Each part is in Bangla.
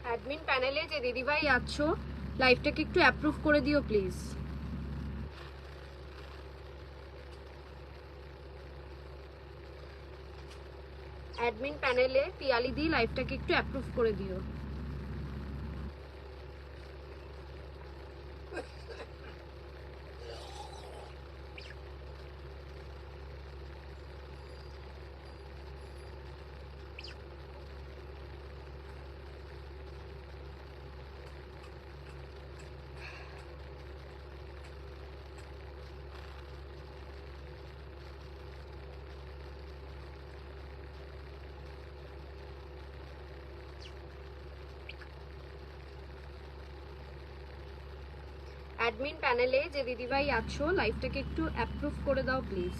অ্যাডমিন প্যানেলে যে দিদিভাই আছো, লাইভটাকে একটু অ্যাপ্রুভ করে দিও প্লিজ। অ্যাডমিন প্যানেলে পিয়ালি দি লাইভটাকে একটু অ্যাপ্রুভ করে দিও। অ্যাডমিন প্যানেলে যে দিদিভাই আছো, লাইভটাকে একটু অ্যাপ্রুভ করে দাও please.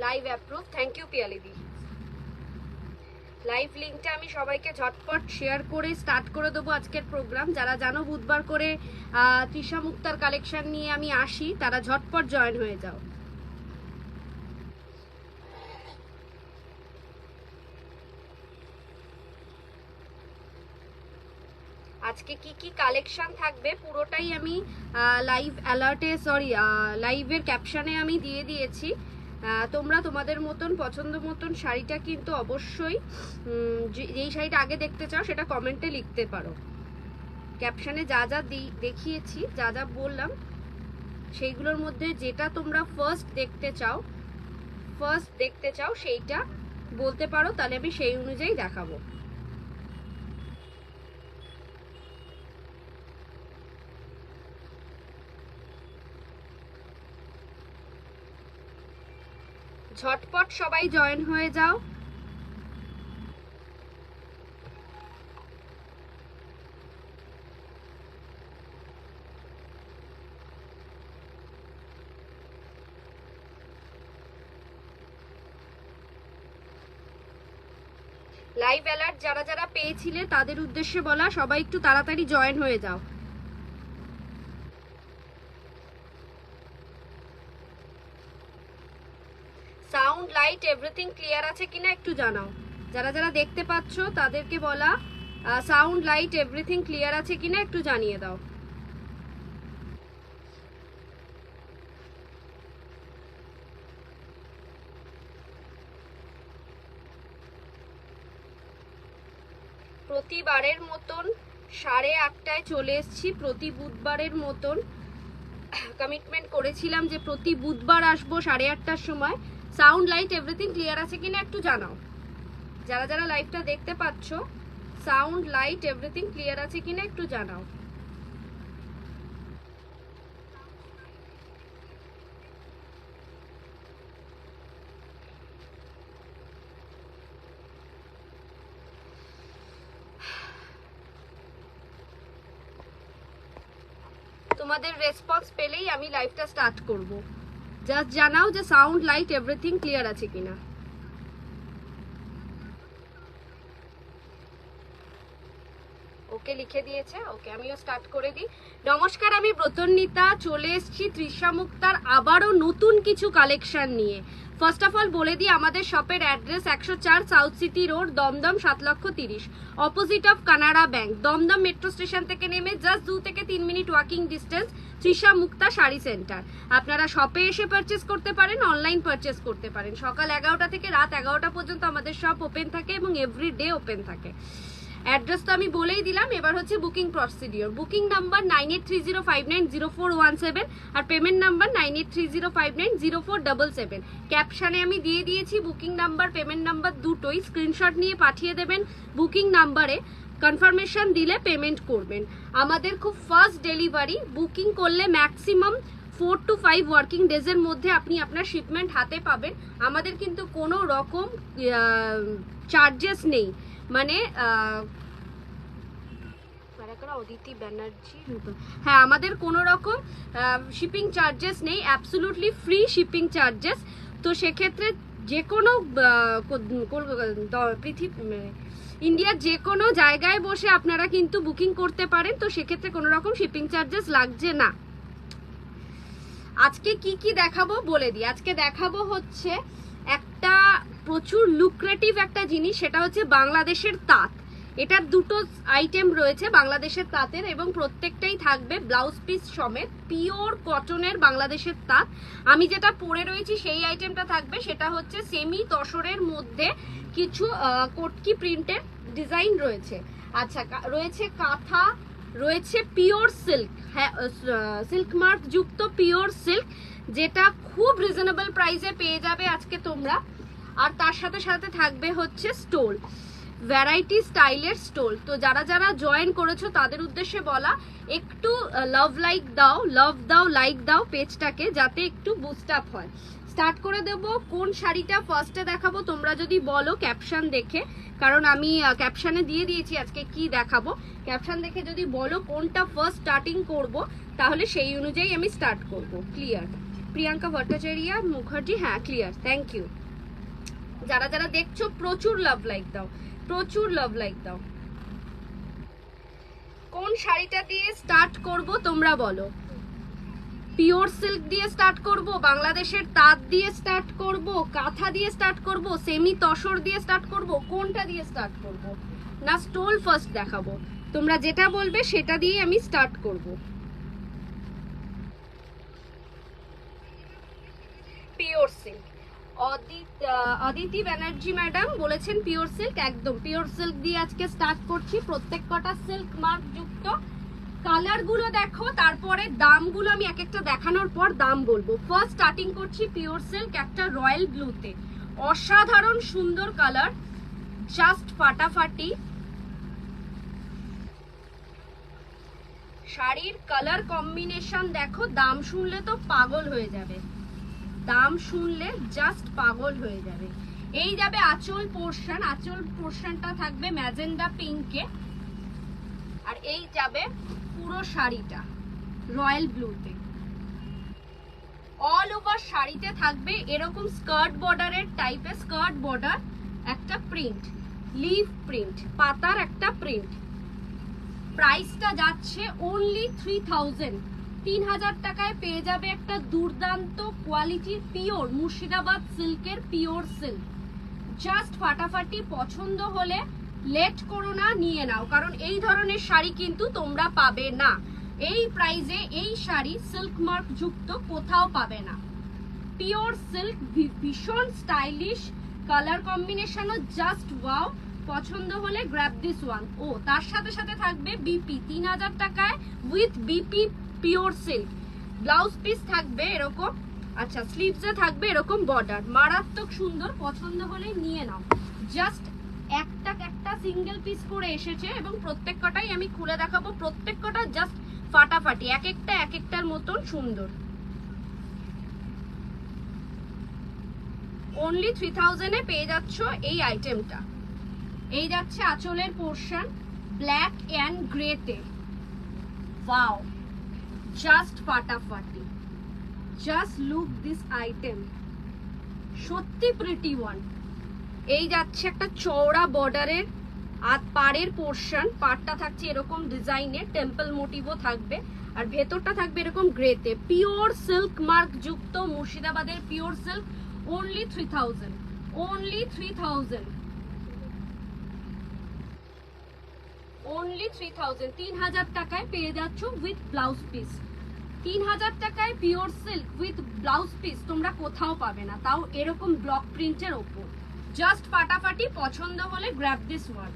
Live approve, thank you পিয়ালিদি। লাইভ লিঙ্কটা আমি সবাইকে ঝটপট শেয়ার করে স্টার্ট করে দেবো আজকের প্রোগ্রাম। যারা জানো বুধবার করে তৃষা মুক্তার কালেকশন নিয়ে আমি আসি, তারা ঝটপট জয়েন হয়ে যাও। আজকে কি কি কালেকশন থাকবে পুরোটাই আমি লাইভ অ্যালার্টে লাইভের ক্যাপশনে আমি দিয়ে দিয়েছি। তোমরা তোমাদের মতন পছন্দ মতন শাড়িটা কিন্তু অবশ্যই যেই শাড়িটা আগে দেখতে চাও সেটা কমেন্টে লিখতে পারো। ক্যাপশনে যা যা দেখিয়েছি, যা যা বললাম, সেইগুলোর মধ্যে যেটা তোমরা ফার্স্ট দেখতে চাও সেইটা বলতে পারো, তাহলে আমি সেই অনুযায়ী দেখাবো। ঝটপট সবাই জয়েন হয়ে যাও। লাইভ অ্যালার্ট যারা যারা পেয়েছিলে তাদের উদ্দেশ্যে বলা, সবাই একটু তাড়াতাড়ি জয়েন হয়ে যাও। সাউন্ড লাইট এভরিথিং ক্লিয়ার আছে কিনা একটু জানাও। যারা যারা দেখতে পাচ্ছ তাদেরকে বলা, সাউন্ড লাইট এভরিথিং ক্লিয়ার আছে কিনা একটু জানিয়ে দাও। প্রতিবারের মতন 8:30টায় চলে এসেছি। প্রতি বুধবারের মতন কমিটমেন্ট করেছিলাম যে প্রতি বুধবার আসবো 8:30টার সময়। সাউন্ড লাইট এভরিথিং ক্লিয়ার আছে কিনা একটু জানাও। যারা যারা লাইভটা দেখতে পাচ্ছ, সাউন্ড লাইট এভরিথিং ক্লিয়ার আছে কিনা একটু জানাও। তোমাদের রেসপন্স পেলেই আমি লাইভটা স্টার্ট করব। জাস্ট জানাও যে সাউন্ড লাইট এভরিথিং ক্লিয়ার আছে কিনা। ওকে লিখে দিয়েছে, ওকে আমিও স্টার্ট করে দিই। নমস্কার, আমি ব্রতন্বিতা, চলে এসেছি তৃষা মুক্তার আবারও নতুন কিছু কালেকশন নিয়ে। ফার্স্ট অফ অল বলে দিই, আমাদের শপের address 104 south city road, Dumdum 7,30,000, opposite of Canara bank. Dumdum metro station থেকে নেমে জাস্ট 2 থেকে 3 minute walking distance, Trisha Mukta sari centre. আপনারা শপে এসে পারচেস করতে পারেন, অনলাইন পারচেস করতে পারেন। সকাল 11টা থেকে রাত 11টা পর্যন্ত আমাদের শপ ওপেন থাকে এবং এভরি ডে ওপেন থাকে। অ্যাড্রেস তো আমি বলেই দিলাম, এবার হচ্ছে বুকিং প্রসিডিওর। বুকিং নাম্বার 9830590417 আর পেমেন্ট নাম্বার 9830590477। ক্যাপশনে আমি দিয়ে দিয়েছি বুকিং নাম্বার, পেমেন্ট নাম্বার দুটোই। স্ক্রিনশট নিয়ে পাঠিয়ে দেবেন বুকিং নাম্বারে। কনফার্মেশন দিলে পেমেন্ট করবেন। আমাদের খুব ফাস্ট ডেলিভারি, বুকিং করলে ম্যাক্সিমাম 4 to 5 ওয়ার্কিং ডেজের মধ্যে আপনি আপনার শিপমেন্ট হাতে পাবেন। আমাদের কিন্তু কোনো রকম চার্জেস নেই, মানে অদিতি ব্যানার্জি, হ্যাঁ আমাদের কোনো রকম শিপিং চার্জেস নেই, অ্যাবসলিউটলি ফ্রি শিপিং চার্জেস। তো সেক্ষেত্রে যে কোনো ইন্ডিয়ার যে কোনো জায়গায় বসে আপনারা কিন্তু বুকিং করতে পারেন। তো সেক্ষেত্রে কোনো রকম শিপিং চার্জেস লাগছে না। আজকে কি কি দেখাবো বলে দিই। আজকে দেখাবো হচ্ছে একটা প্রচুর লুক্রেটিভ একটা জিনিস, সেটা হচ্ছে বাংলাদেশের তাঁত। এটার দুটো আইটেম রয়েছে বাংলাদেশের তাঁতের, এবং প্রত্যেকটাই থাকবে ব্লাউজ পিস সমেত পিওর কটনের বাংলাদেশের তাঁত। আমি যেটা পরে রয়েছি সেই আইটেমটা থাকবে, সেটা হচ্ছে সেমি তসরের মধ্যে কিছু কটকি প্রিন্টের ডিজাইন রয়েছে। আচ্ছা, রয়েছে কাঁথা, রয়েছে পিওর সিল্ক, হ্যাঁ সিল্ক মার্ক যুক্ত পিওর সিল্ক, যেটা খুব রিজনেবল প্রাইসে পেয়ে যাবে আজকে তোমরা। আর তার সাথে সাথে থাকবে হচ্ছে স্টোল, ভ্যারাইটি স্টাইলের স্টোল। তো যারা যারা জয়েন করেছো তাদের উদ্দেশ্যে বলা, একটু লাভ লাইক দাও, লাভ দাও, লাইক দাও পেজটাকে, যাতে একটু বুস্ট আপ হয়। স্টার্ট করে দেব। কোন শাড়িটা ফার্স্টে দেখাবো তোমরা যদি বলো ক্যাপশন দেখে, কারণ আমি ক্যাপশনে দিয়ে দিয়েছি আজকে কি দেখাবো। ক্যাপশন দেখে যদি বলো কোনটা ফার্স্ট স্টার্টিং করব, তাহলে সেই অনুযায়ী আমি স্টার্ট করব। ক্লিয়ার? প্রিয়াঙ্কা ভট্টাচার্য মুখার্জি, হ্যাঁ ক্লিয়ার, থ্যাংক ইউ। যারা যারা দেখছো প্রচুর লাভ লাইক দাও, প্রচুর লাভ লাইক দাও। কোন শাড়িটা দিয়ে স্টার্ট করব তোমরা বলো? পিওর সিল্ক দিয়ে স্টার্ট করব, বাংলাদেশের তাঁত দিয়ে স্টার্ট করব, কাঁথা দিয়ে স্টার্ট করব, সেমি তসর দিয়ে স্টার্ট করব, কোনটা দিয়ে স্টার্ট করব? না স্টোল ফার্স্ট দেখাবো? তোমরা যেটা বলবে সেটা দিয়ে আমি স্টার্ট করব। Pure silk, Aditi Banerjee madam বলেছেন পিওর সিল্ক, একদম পিওর সিল্ক দিয়ে আজকে স্টার্ট করছি। প্রত্যেক কটা সিল্ক মার্ক যুক্ত। কালার গুলো দেখো, তারপরে দামগুলো আমি এক একটা দেখানোর পর দাম বলবো। ফার্স্ট স্টার্টিং করছি পিওর সিল্ক, একটা রয়্যাল ব্লুতে, অসাধারণ সুন্দর কালার, জাস্ট ফাটাফাটি। শাড়ির কালার কম্বিনেশন দেখো, দাম শুনলে তো পাগল হয়ে যাবে, দাম শুনলে জাস্ট পাগল হয়ে যাবে। এই যাবে আঁচল পোর্শন, আঁচল পোর্শনটা থাকবে ম্যাজেন্ডা পিঙ্কে, আর এই যাবে পুরো শাড়িটা রয়্যাল ব্লুতে। অল ওভার শাড়িতে থাকবে এরকম স্কার্ট বর্ডারের টাইপের স্কার্ট বর্ডার, একটা প্রিন্ট, লিভ প্রিন্ট, পাতার একটা প্রিন্ট। প্রাইসটা যাচ্ছে অনলি 3000, 3000 টাকায় পেয়ে যাবে একটা দুর্দান্ত কোয়ালিটির পিওর মুর্শিদাবাদ সিল্কের পিওর সিল্ক। জাস্ট ফাটাফাটি। পছন্দ হলে লেট করো না, নিয়ে নাও, কারণ এই ধরনের শাড়ি কিন্তু তোমরা পাবে না এই প্রাইসে। এই শাড়ি সিল্ক মার্ক যুক্ত কোথাও পাবে না। পিওর সিল্ক, ভীষণ স্টাইলিশ, কালার কম্বিনেশনও জাস্ট ওয়াও। পছন্দ হলে গ্র্যাব দিস ওয়ান। ও তার সাথে সাথে থাকবে বিপি, 3000 টাকায় with BP pure silk. Blouse piece থাকবে এরকম, আচ্ছা স্লিভসে থাকবে এরকম বর্ডার, মারাত্মক সুন্দর। পছন্দ হলে নিয়ে নাও। জাস্ট একটা সিঙ্গেল পিস করে এসেছে, এবং প্রত্যেক কটাই আমি খুলে দেখাবো। প্রত্যেক কটা জাস্ট ফাটাফাটি, এক একটার মতন সুন্দর। অনলি 3000 এ পেয়ে যাচ্ছ এই আইটেমটা। এই যাচ্ছে আঁচলের পোর্শন, ব্ল্যাক এন্ড গ্রেতে, ওয়াও জাস্ট ফাটাফাটি। জাস্ট লুক দিস আইটেম, সত্যি প্রিটি ওয়ান। এই যাচ্ছে একটা চওড়া বর্ডারের আর পাড়ের পোর্শন, পাড়টা থাকছে এরকম ডিজাইনের, টেম্পল মোটিভও থাকবে, আর ভেতরটা থাকবে এরকম গ্রেতে। পিওর সিল্ক মার্ক যুক্ত মুর্শিদাবাদের pure silk, only 3000, only 3000, only 3000, 3000 টাকায় পেয়ে যাচ্ছ উইথ ব্লাউজ পিস। 3000 টাকায় pure silk with blouse piece তোমরা কোথাও পাবে না, তাও এরকম ব্লক প্রিন্টের ওপর। জাস্ট ফাটাফাটি। পছন্দ হলে গ্র্যাব দিস ওয়ান।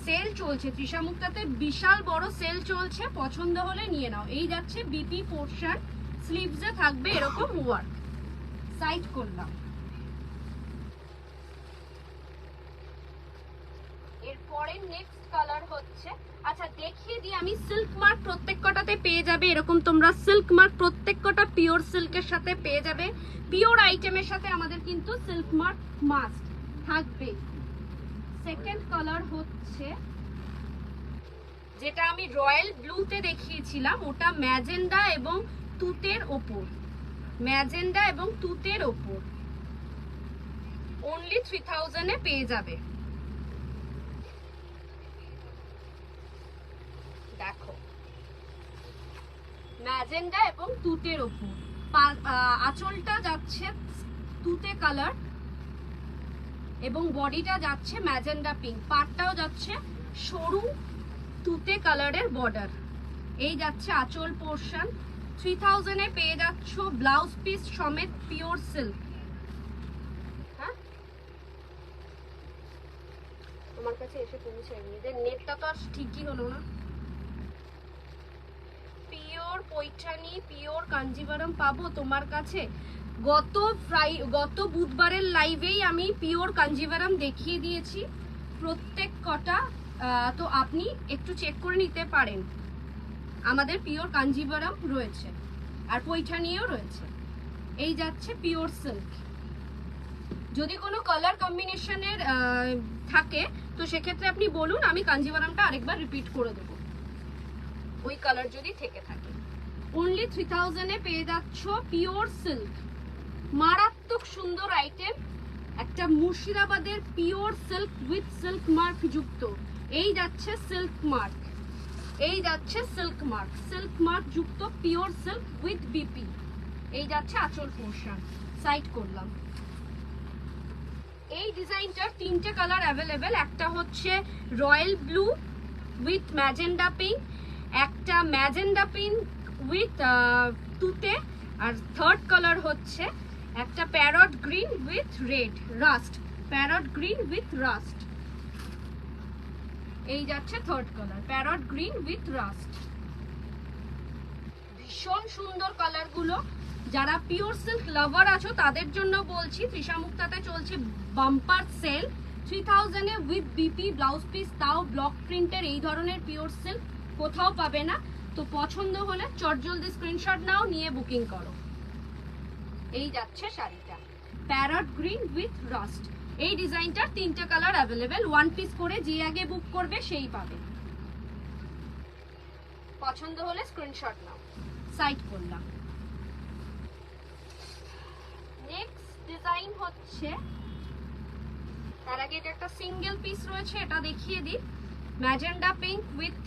সেল চলছে তৃষা মুক্তাতে, বিশাল বড় সেল চলছে, পছন্দ হলে নিয়ে নাও। এই যাচ্ছে বিপি পোর্শন, স্লিভসে থাকবে এরকম ওয়ার্ক। সাইড করলাম। এরপরে নেক্সট কালার হচ্ছে আচ্ছা দেখিয়ে দিই আমি, সিল্ক মার্ক প্রত্যেক কটাতে পেয়ে যাবে, এরকম তোমরা সিল্ক মার্ক প্রত্যেক কটা পিওর সিল্কের সাথে পেয়ে যাবে। পিওর আইটেমের সাথে আমাদের কিন্তু সিল্ক মার্ক মাস্ট থাকবে। সেকেন্ড কালার হচ্ছে যেটা আমি রয়্যাল ব্লুতে দেখিয়েছিলাম, ওটা ম্যাজেন্ডা এবং তুতের ওপর, ম্যাজেন্ডা এবং তুতের ওপর, অনলি 3000 এ পেয়ে যাবে। দেখো ম্যাজেন্ডা এবং তুতের ওপর, আঁচলটা যাচ্ছে তুতে কালার এবং বডিটা যাচ্ছে ম্যাজেন্ডা পিঙ্ক, পাটটাও যাচ্ছে সরু তুতে কালারের বর্ডার। এই যাচ্ছে আঁচল পোর্শন। 3000 এ পেয়ে যাচ্ছ ব্লাউজ পিস সমেত পিওর সিল্ক। হ্যাঁ আমার কাছে এসে পৌঁছায়নি, এদের নেটটা তো আর ঠিকই হলো না। পিওর পৈঠানি পিওর কাঞ্জিভারম পাবো তোমার কাছে। গত বুধবারের লাইভেই আমি পিওর কাঞ্জিভারম দেখিয়ে দিয়েছি প্রত্যেক কটা, তো আপনি একটু চেক করে নিতে পারেন। আমাদের পিওর কাঞ্জিভারম রয়েছে আর পৈঠানিও রয়েছে। এই যাচ্ছে পিওর সিল্ক। যদি কোনো কালার কম্বিনেশনের থাকে তো সেক্ষেত্রে আপনি বলুন, আমি কাঞ্জিভারমটা আরেকবার রিপিট করে দেবো, ওই কালার যদি থেকে থাকে। অনলি 3000 এ পেয়ে যাচ্ছ পিওর সিল্ক, মারাত্মক সুন্দর আইটেম, একটা মুর্শিদাবাদের pure silk with silk mark যুক্ত। এই যাচ্ছে সিল্ক মার্ক, এই যাচ্ছে সিল্ক মার্ক, সিল্ক মার্ক যুক্ত পিওর সিল্ক উইথ বিপি। এই যাচ্ছে আঁচল পোর্শন। সাইড করলাম। এই ডিজাইনটার তিনটে কালার অ্যাভেলেবেল, একটা হচ্ছে royal blue with magenta pink, একটা ম্যাজেন্ডা পিঙ্ক উইথ তুতে, আর থার্ড কালার হচ্ছে একটা parrot green with red rust, parrot green with rust. এই যাচ্ছে third colour, parrot green with rust. ভীষণ সুন্দর কালারগুলো। যারা পিওর সিল্ক লাভার আছো তাদের জন্য বলছি, তৃষা মুক্তাতে চলছে বাম্পার সেল 3000 এ উইথ বিপি ব্লাউজ পিস, তাও ব্লক প্রিন্টের। এই ধরনের পিওর সিল্ক কোথাও পাবে না। তো পছন্দ হলে চটজলদি স্ক্রিনশট নাও, নিয়ে বুকিং করো। এই যাচ্ছে শাড়িটা প্যারট গ্রিন উইথ রাস্ট। এই ডিজাইনটার তিনটে কালার অ্যাভেলেবেল, ওয়ান পিস করে যে আগে বুক করবে সেই পাবে। পছন্দ হলে স্ক্রিনশট নাও। সাইড করলাম। নেক্সট ডিজাইন হচ্ছে, তার আগে এটা একটা সিঙ্গেল পিস রয়েছে, এটা দেখিয়ে দিই। Magenta pink with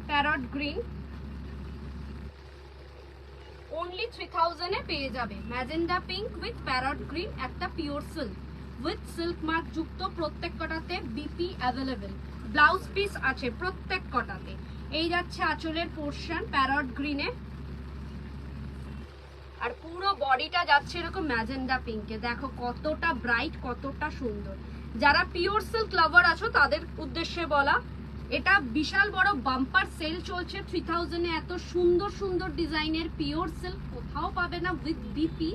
parrot green, only 3000 এ পেয়ে যাবে। Magenta pink with parrot green, একটা pure silk with silk mark যুক্ত, প্রত্যেক কটাতে বিপি অ্যাভেলেবেল। ব্লাউজ পিস আছে প্রত্যেক কটাতে। এই যাচ্ছে আঁচলের পোর্শন প্যারট গ্রিনে, আর পুরো বডিটা যাচ্ছে এরকম ম্যাজেন্ডা পিঙ্কে। দেখো কতটা ব্রাইট, কতটা সুন্দর। যারা পিওর সিল্ক লাভার আছো তাদের উদ্দেশ্যে বলা, এটা বিশাল বড় বাম্পার সেল চলছে 3000 এ। এত সুন্দর সুন্দর ডিজাইনের পিওর সিল্ক কোথাও পাবে না উইথ বিপি,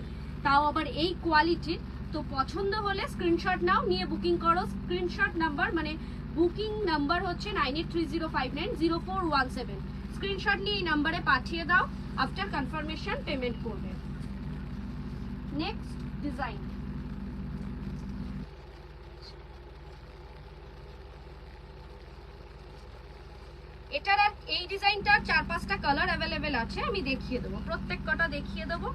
তাও আবার এই কোয়ালিটির। তো পছন্দ হলে স্ক্রিনশট নাও, নিয়ে বুকিং করো। স্ক্রিনশট নাম্বার মানে বুকিং নাম্বার হচ্ছে 9830590417। স্ক্রিনশট নিয়ে এই নাম্বারে পাঠিয়ে দাও, আফটার কনফার্মেশন পেমেন্ট করবে। নেক্সট ডিজাইন, এটার আর এই ডিজাইনটার 4-5টা কালার অ্যাভেলেবেল আছে, আমি দেখিয়ে দেবো, প্রত্যেক কটা দেখিয়ে দেবো।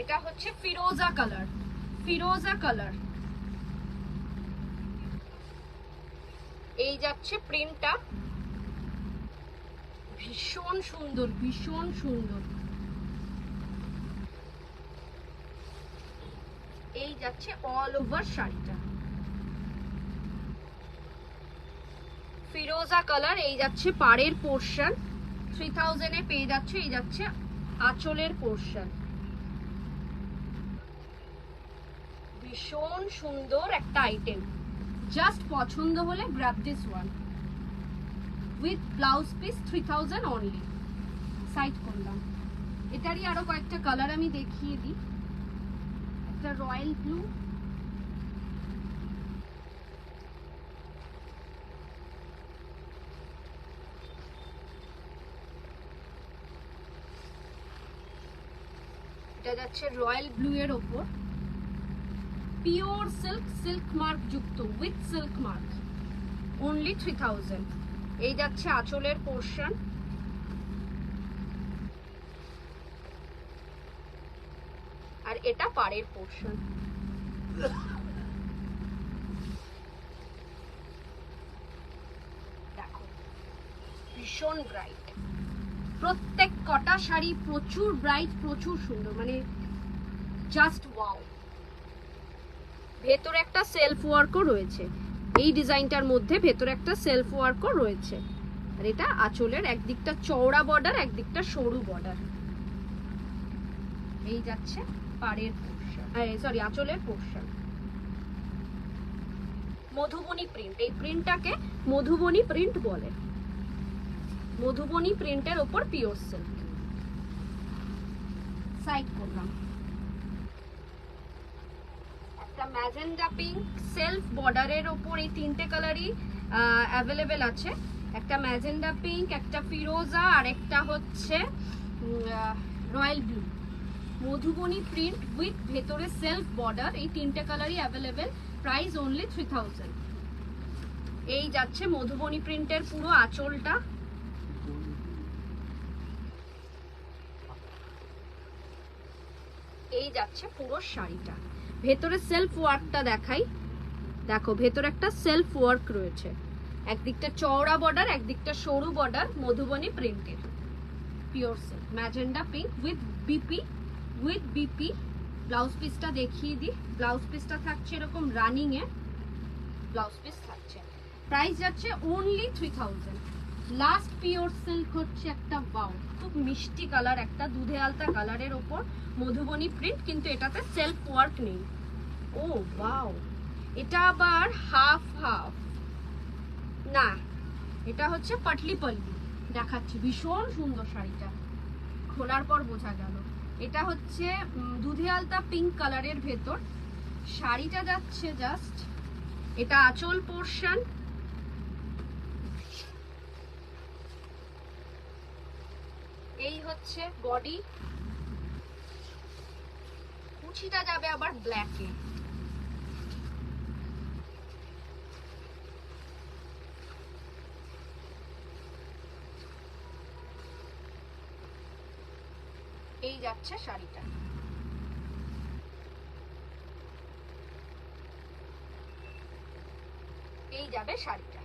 এটা হচ্ছে ফিরোজা কালার, ফিরোজা কালার। এই যাচ্ছে প্রিন্টটা, ভীষণ সুন্দর, ভীষণ সুন্দর। এই যাচ্ছে অল ওভার শাড়িটা ফিরোজা কালার। এই যাচ্ছে পাড়ের পোর্শন, 3000 এ পেয়ে যাচ্ছে। এই যাচ্ছে আঁচলের পোর্শন, ভীষণ সুন্দর একটা আইটেম। জাস্ট পছন্দ হলে grab this one with blouse piece, 3000 only. Side করলাম। এটারই আরো কয়েকটা কালার আমি দেখিয়ে দিই। একটা রয়্যাল ব্লু, এটা যাচ্ছে রয়্যাল ব্লু এর ওপর পিওর সিল্ক, সিল্ক মার্ক যুক্ত উইথ সিল্ক মার্ক, অনলি 3000। এই যাচ্ছে আঁচলের পোর্শন, আর এটা পাড়ের পোর্শন। দেখো ভীষণ ব্রাইট, প্রত্যেক কটা শাড়ি প্রচুর ব্রাইট, প্রচুর সুন্দর, মানে জাস্ট ওয়াও। ভেতরে একটা সেলফ ওয়ার্কও রয়েছে, এই ডিজাইনটার মধ্যে ভেতরে একটা সেলফ ওয়ার্কও রয়েছে। আর এটা আঁচলের একদিকটা চওড়া বর্ডার, একদিকটা সরু বর্ডার। এই যাচ্ছে পাড়ের পোর্শন, সরি আঁচলের পোর্শন। মধুবনী প্রিন্ট, এই প্রিন্টটাকে মধুবনী প্রিন্ট বলে। মধুবনী প্রিন্টের ওপর পিওর সিল্ক। সাইড করলাম। একটা ম্যাজেন্ডা পিঙ্ক সেলফ বর্ডারের ওপর, এই তিনটে কালারই অ্যাভেলেবেল আছে। একটা ম্যাজেন্ডা পিঙ্ক, একটা ফিরোজা, আর একটা হচ্ছে royal blue. Madhubani print with ভেতরে সেলফ বর্ডার, এই তিনটে কালারই অ্যাভেলেবেল। Price only 3000। এই যাচ্ছে মধুবনী প্রিন্টের পুরো আঁচলটা। এই যাচ্ছে পুরো শাড়িটা। ভেতরে সেলফ ওয়ার্কটা দেখাই, দেখো ভেতরে একটা সেলফ ওয়ার্ক রয়েছে, একদিকটা চওড়া বর্ডার, একদিকটা সরু বর্ডার, মধুবনী প্রিন্টের pure silk magenta pink with BP. Blouse পিসটা দেখিয়ে দিই। ব্লাউজ পিসটা থাকছে এরকম রানিং এ ব্লাউজ পিস থাকছে। প্রাইস যাচ্ছে অনলি 3000। লাস্ট পিওর সিল্ক হচ্ছে একটা ওয়াও, খুব মিষ্টি কালার, একটা দুধে আলতা কালারের ওপর মধুবনী প্রিন্ট, কিন্তু এটাতে সেলফ ওয়ার্ক নেই। ও ওয়াও, এটা আবার হাফ হাফ না, এটা হচ্ছে পাটলি পল্লি দেখাচ্ছি। ভীষণ সুন্দর শাড়িটা, খোলার পর বোঝা গেল। এটা হচ্ছে দুধে আলতা পিঙ্ক কালারের ভেতর শাড়িটা যাচ্ছে জাস্ট। এটা আঁচল পোর্শন, এই হচ্ছে বডি, কুচিটা যাবে আবার ব্ল্যাকে। এই যাচ্ছে শাড়িটা। এই যাবে শাড়িটা।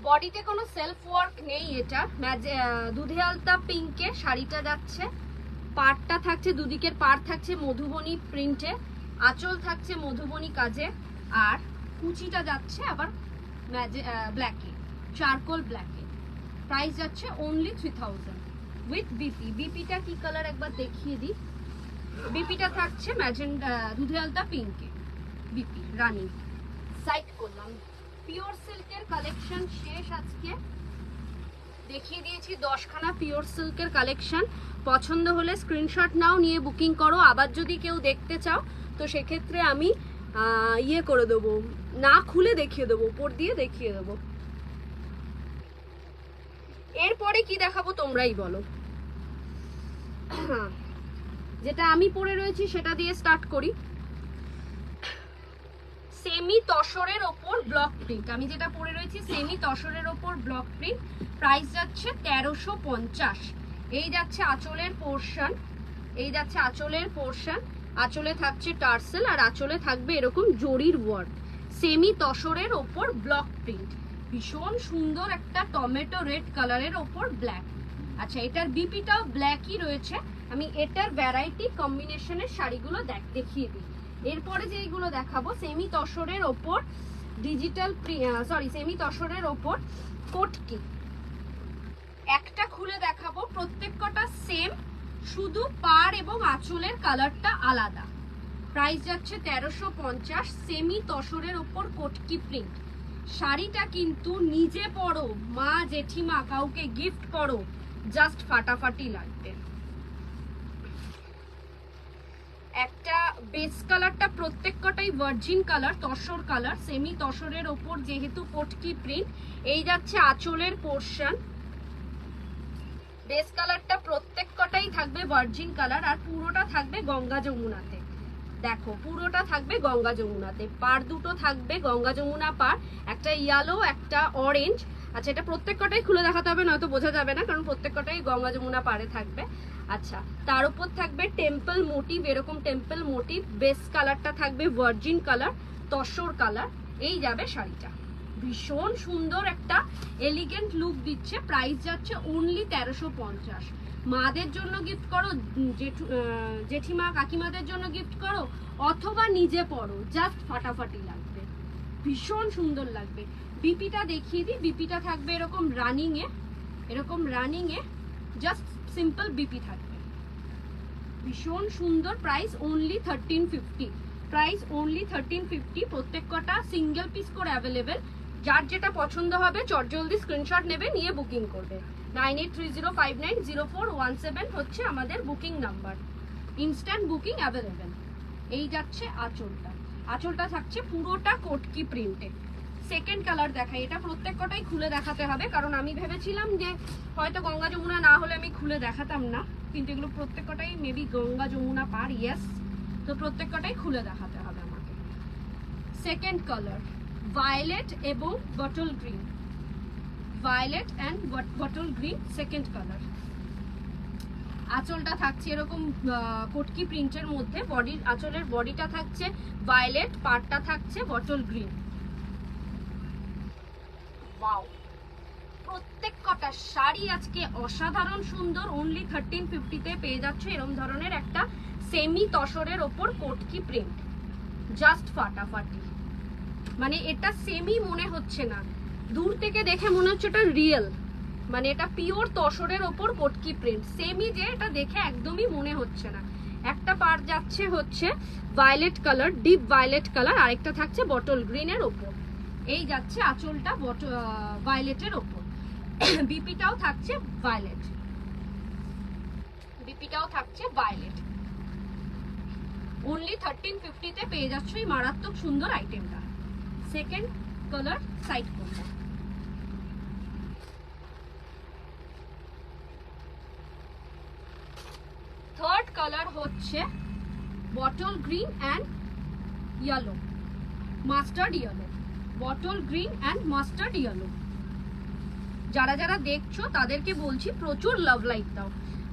বডিতে কোনো সেলফ ওয়ার্ক নেই, এটা দুধে আলতা পিঙ্কে শাড়িটা যাচ্ছে। পাড়টা থাকছে, দুদিকের পাড় থাকছে মধুবনী প্রিন্টে, আঁচল থাকছে মধুবনী কাজে, আর কুচিটা যাচ্ছে আবার ব্ল্যাকে, চারকোল ব্ল্যাকে। প্রাইস যাচ্ছে অনলি 3000 উইথ বিপি। বিপিটা কি কালার একবার দেখিয়ে দিই। বিপিটা থাকছে ম্যাজেন্ডা দুধে আলতা পিঙ্কে, বিপি রানি। সাইড করলাম। পিওর সিল্কের কালেকশন শেষ আজকে, দেখিয়ে দিয়েছি 10খানা পিওর সিল্কের কালেকশন। পছন্দ হলে স্ক্রিনশট নাও, নিয়ে বুকিং করো। আবার যদি কেউ দেখতে চাও তো সেক্ষেত্রে আমি ইয়ে করে দেবো, না খুলে দেখিয়ে দেবো, উপর দিয়ে দেখিয়ে দেবো। এরপরে কি দেখাবো তোমরাই বলো। যেটা আমি পরে রয়েছি সেটা দিয়ে স্টার্ট করি। সেমি তসরের ওপর ব্লক প্রিন্ট, আমি যেটা পরে রয়েছি সেমি তসরের ওপর ব্লক প্রিন্ট। প্রাইস যাচ্ছে 1350। এই যাচ্ছে আঁচলের পোর্শন, এই যাচ্ছে আঁচলের পোর্শন। আঁচলে থাকছে টার্সেল, আর আঁচলে থাকবে এরকম জরির ওয়ার্ক। সেমি তসরের ওপর ব্লক প্রিন্ট, ভীষণ সুন্দর একটা টমেটো রেড কালারের ওপর ব্ল্যাক। আচ্ছা, এটার বিপিটাও ব্ল্যাকই রয়েছে। আমি এটার ভ্যারাইটি কম্বিনেশনের শাড়িগুলো দেখিয়ে দিই। এরপরে যেগুলো দেখাবো সেমি তসরের ওপর ডিজিটাল সেমি তসরের ওপর কোটকি। একটা খুলে দেখাবো, প্রত্যেক কটা সেম, শুধু পাড় এবং আঁচলের কালারটা আলাদা। প্রাইস যাচ্ছে 1350। সেমি তসরের ওপর কোটকি প্রিন্ট। শাড়িটা কিন্তু নিজে পরো, মা জেঠিমা কাউকে গিফট করো, জাস্ট ফাটাফাটি লাগবে। একটা বেস কালারটা প্রত্যেক কটাই virgin colour, tussar colour, semi তসরের ওপর যেহেতু কটকি প্রিন্ট। এই যাচ্ছে আঁচলের পোর্শন। বেস কালারটা প্রত্যেক কটাই থাকবে ভার্জিন কালার, আর পুরোটা থাকবে গঙ্গা যমুনাতে। দেখো পুরোটা থাকবে গঙ্গা যমুনাতে, পার দুটো থাকবে গঙ্গা যমুনা পার, একটা ইয়েলো একটা অরেঞ্জ। আচ্ছা এটা প্রত্যেক কটাই খুলে দেখাতে হবে, নয়তো বোঝা যাবে না, কারণ প্রত্যেক কটাই গঙ্গা যমুনা পারে থাকবে। আচ্ছা তার উপর থাকবে টেম্পল মোটিভ, এরকম টেম্পল মোটিভ। বেস কালারটা থাকবে ভার্জিন কালার, তসর কালার। এই যাবে শাড়িটা, ভীষণ সুন্দর একটা এলিগেন্ট লুক দিচ্ছে। প্রাইস যাচ্ছে অনলি 1350। মাদের জন্য গিফট করো, জেঠিমা কাকিমাদের জন্য গিফট করো, অথবা নিজে পরো, জাস্ট ফাটাফাটি লাগবে, ভীষণ সুন্দর লাগবে। বিপিটা দেখিয়ে দিই, বিপিটা থাকবে এরকম রানিং এ, এরকম রানিং এ জাস্ট সিম্পল বিপি থাকবে, ভীষণ সুন্দর। Price only 1350, price only 1350। প্রত্যেক কটা সিঙ্গেল পিস করে অ্যাভেলেবেল। যার যেটা পছন্দ হবে চটজলদি স্ক্রিনশট নেবে, নিয়ে বুকিং করবে। 9830590417 হচ্ছে আমাদের booking number, instant booking available. এই যাচ্ছে আঁচলটা, আঁচলটা থাকছে পুরোটা কটকি প্রিন্টে। সেকেন্ড কালার দেখাই, এটা প্রত্যেক কটাই খুলে দেখাতে হবে, কারণ আমি ভেবেছিলাম যে হয়তো গঙ্গা যমুনা না হলে আমি খুলে দেখাতাম না, কিন্তু এগুলো প্রত্যেক কটাই মেবি গঙ্গা যমুনা পার, ইয়েস, তো প্রত্যেক কটাই খুলে দেখাতে হবে আমাকে। সেকেন্ড কালার ভায়োলেট এবং bottle green, violet and bottle green, second colour. আঁচলটা থাকছে এরকম কটকি প্রিন্টের মধ্যে, বডির আঁচলের বডিটা থাকছে ভায়োলেট, পাড়টা থাকছে বটল গ্রিন। ওয়াও, প্রত্যেক কটা শাড়ি আজকে অসাধারণ সুন্দর। অনলি 1350-তে পেয়ে যাচ্ছে এরকম ধরনের একটা সেমি তসরের ওপর কটকি প্রিন্ট, জাস্ট ফাটাফাটি। মানে এটা সেমি মনে হচ্ছে না, দূর থেকে দেখে মনে হচ্ছে এটা রিয়েল, মানে এটা পিওর তসরের ওপর কটকি প্রিন্ট। সেমি যে এটা দেখে একদমই মনে হচ্ছে না। একটা পার যাচ্ছে হচ্ছে violet colour, deep violet colour, আরেকটা থাকছে বটল গ্রিনের ওপর। এই যাচ্ছে আঁচলটা ভায়োলেটের ওপর। বিপিটাও থাকছে ভায়োলেট, বিপিটাও থাকছে ভায়োলেট। অনলি 1350-তে পেয়ে যাচ্ছ এই মারাত্মক সুন্দর আইটেমটা। সেকেন্ড কালার সাইড কোনটা, থার্ড কালার হচ্ছে bottle green and yellow, mustard yellow, bottle green and mustard yellow. যারা যারা দেখছো তাদেরকে বলছি প্রচুর লাভ লাইক দাও।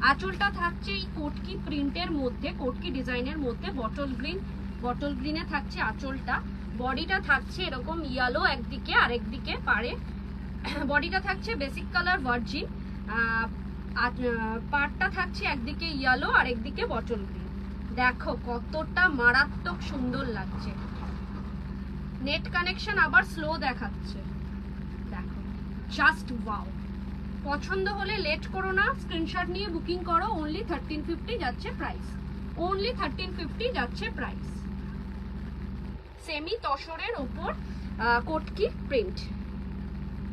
আঁচলটা থাকছে এই কোটকি প্রিন্টের মধ্যে, কোটকি ডিজাইনের মধ্যে, বটল গ্রিন, বটল গ্রিনে থাকছে আঁচলটা। বডিটা থাকছে এরকম ইয়েলো একদিকে, আরেকদিকে পারে। বডিটা থাকছে বেসিক কালার ভার্জিন, পার্টটা থাকছে একদিকে ইয়েলো আর একদিকে বটল গ্রিন। দেখো কতটা মারাত্মক সুন্দর লাগছে। নেট কানেকশন আবার স্লো দেখাচ্ছে, দেখো জাস্ট ওয়াও। পছন্দ হলে লেট করো না, স্ক্রিনশট নিয়ে বুকিং করো। অনলি 1350 যাচ্ছে প্রাইস, অনলি 1350 যাচ্ছে প্রাইস। সেমি তসরের ওপর কটকি প্রিন্ট,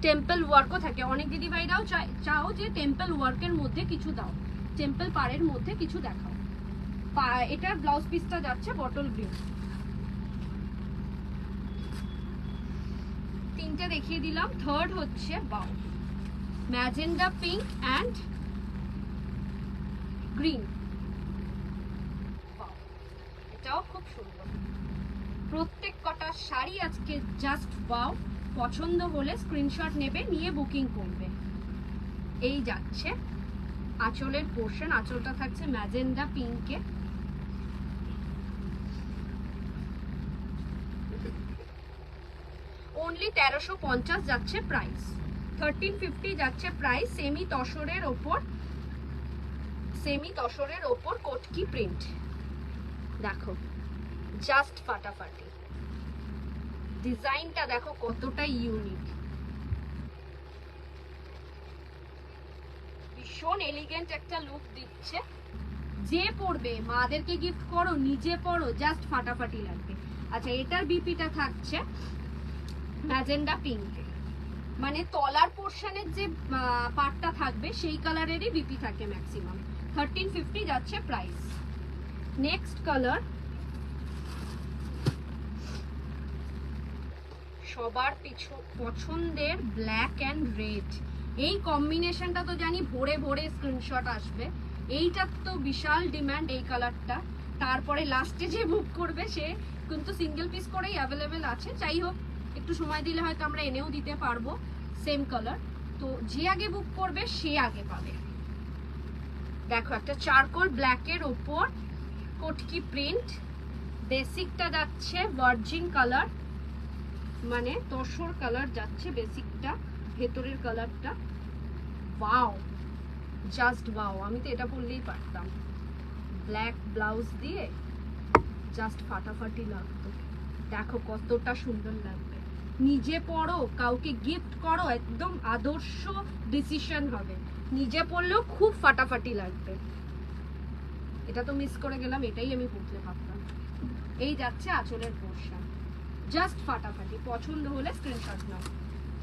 টেম্পল ওয়ার্কও থাকে। অনেক দিদিভাইরাও চাও যে টেম্পল ওয়ার্কের মধ্যে কিছু দাও, টেম্পল পাড়ের মধ্যে কিছু দেখাও। এটার ব্লাউজ পিসটা যাচ্ছে বটল গ্রিন। তিনটে দেখিয়ে দিলাম। থার্ড হচ্ছে বাউ, ম্যাজেন্ডা পিঙ্ক অ্যান্ড গ্রিন, এটাও খুব সুন্দর। প্রত্যেক কটা শাড়ি আজকে জাস্ট ওয়াও। পছন্দ হলে স্ক্রিনশট নেবে, নিয়ে বুকিং করবে। এই যাচ্ছে আঁচলের পোর্শন, আঁচলটা থাকছে ম্যাজেন্ডা পিঙ্কে। অনলি 1350 যাচ্ছে প্রাইস, 1350 যাচ্ছে প্রাইস। সেমি তসরের ওপর, সেমি তসরের ওপর কটকি প্রিন্ট, দেখো জাস্ট ফাটাফাটি। ডিজাইনটা দেখো কতটা ইউনিক, ভীষণ এলিগেন্ট একটা লুক দিচ্ছে। যে পরবে, মাদেরকে গিফট করো, নিজে পরো, জাস্ট ফাটাফাটি লাগবে। আচ্ছা এটার বিপিটা থাকছে ম্যাজেন্ডা পিঙ্কে, মানে তলার পোর্শনের যে পার্টটা থাকবে সেই কালারেরই বিপি থাকে ম্যাক্সিমাম। 1350 যাচ্ছে প্রাইস। নেক্সট কালার, সবার পছন্দের ব্ল্যাক অ্যান্ড রেড। এই কম্বিনেশনটা তো জানি ভরে ভরে স্ক্রিনশট আসবে, এইটার তো বিশাল ডিমান্ড এই কালারটা। তারপরে লাস্টে যে বুক করবে সে কিন্তু সিঙ্গেল পিস করেই অ্যাভেলেবেল আছে, যাই হোক একটু সময় দিলে হয়তো আমরা এনেও দিতে পারবো সেম কালার। তো যে আগে বুক করবে সে আগে পাবে। দেখো একটা চারকোল ব্ল্যাকের ওপর কটকি প্রিন্ট, বেসিকটা যাচ্ছে ভার্জিন কালার, মানে তসর কালার যাচ্ছে বেসিকটা, ভেতরের কালারটা ওয়াও, জাস্ট ওয়াও। আমি তো এটা বললেই পারতাম, ব্ল্যাক ব্লাউজ দিয়ে জাস্ট ফাটাফাটি লাগতো। দেখো কতটা সুন্দর লাগবে, নিজে পরো কাউকে গিফট করো, একদম আদর্শ ডিসিশন হবে। নিজে পরলেও খুব ফাটাফাটি লাগবে। এটা তো মিস করে গেলাম, এটাই আমি পরতে ভাবতাম। এই যাচ্ছে আঁচলের পোরশন, জাস্ট ফাটাফাটি। পছন্দ হলে স্ক্রিনশট নাও,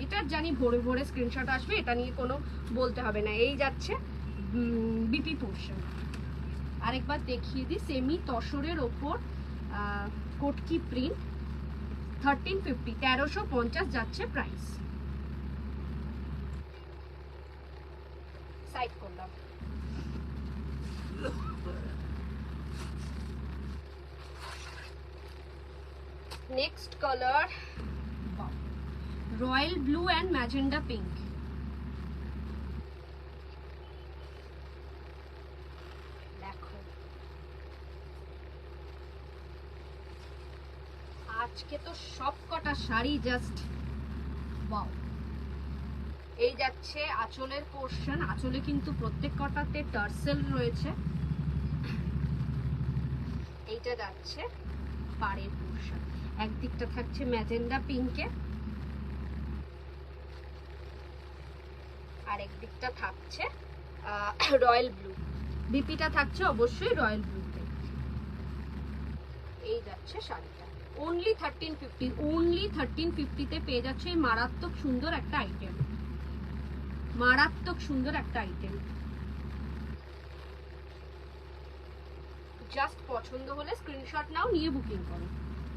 এটার জানি ভরে ভরে স্ক্রিনশট আসবে, এটা নিয়ে কোনো বলতে হবে না। এই যাচ্ছে বিপি পোরশন, আরেকবার দেখিয়ে দিই, সেমি তসরের ওপর কটকি প্রিন্ট, 1350, 1350 যাচ্ছে প্রাইস। সাইড করলাম। Next colour, royal blue and magenta pink. দেখো আজকে তো সব কটা শাড়ি জাস্ট ওয়াও। এই যাচ্ছে আঁচলের পোরশন, আঁচলে কিন্তু প্রত্যেক কটাতে টার্সেল রয়েছে। এইটা যাচ্ছে পাড়ের পোরশন, একদিকটা থাকছে ম্যাজেন্ডা পিঙ্কে, আর একদিকটা থাকছে রয়্যাল ব্লু। বিপিটা থাকছে অবশ্যই রয়্যাল ব্লুতে। এই যাচ্ছে শাড়িটা অনলি 1350, অনলি 1350 পেয়ে যাচ্ছে এই মারাত্মক সুন্দর একটা আইটেম, মারাত্মক সুন্দর একটা আইটেম। জাস্ট পছন্দ হলে স্ক্রিনশট নাও, নিয়ে বুকিং করো।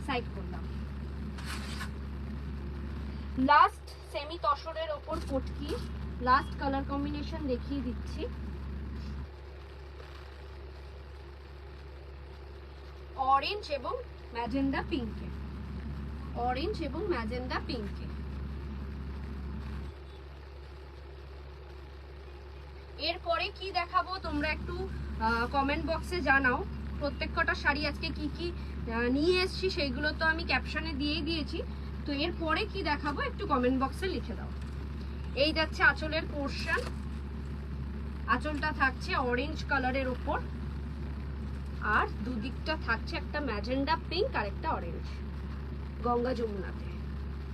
সাইড করলাম। লাস্ট সেমি তসরের ওপর কটকি, লাস্ট কালার কম্বিনেশন দেখিয়ে দিচ্ছি। অরেঞ্জ এবং ম্যাজেন্ডা পিঙ্কে, অরেঞ্জ এবং ম্যাজেন্ডা পিঙ্কে। এরপরে কি দেখাবো তোমরা একটু কমেন্ট বক্সে জানাও। প্রত্যেক কটা শাড়ি আজকে কি কি নিয়ে এসেছি সেইগুলো তো আমি ক্যাপশনে দিয়েই দিয়েছি, তো এরপরে কি দেখাবো একটু কমেন্ট বক্সে লিখে দাও। এই যাচ্ছে আঁচলের পোরশন, আঁচলটা থাকছে অরেঞ্জ কালারের ওপর, আর দুদিকটা থাকছে একটা ম্যাজেন্ডা পিঙ্ক আর একটা অরেঞ্জ, গঙ্গা যমুনাতে।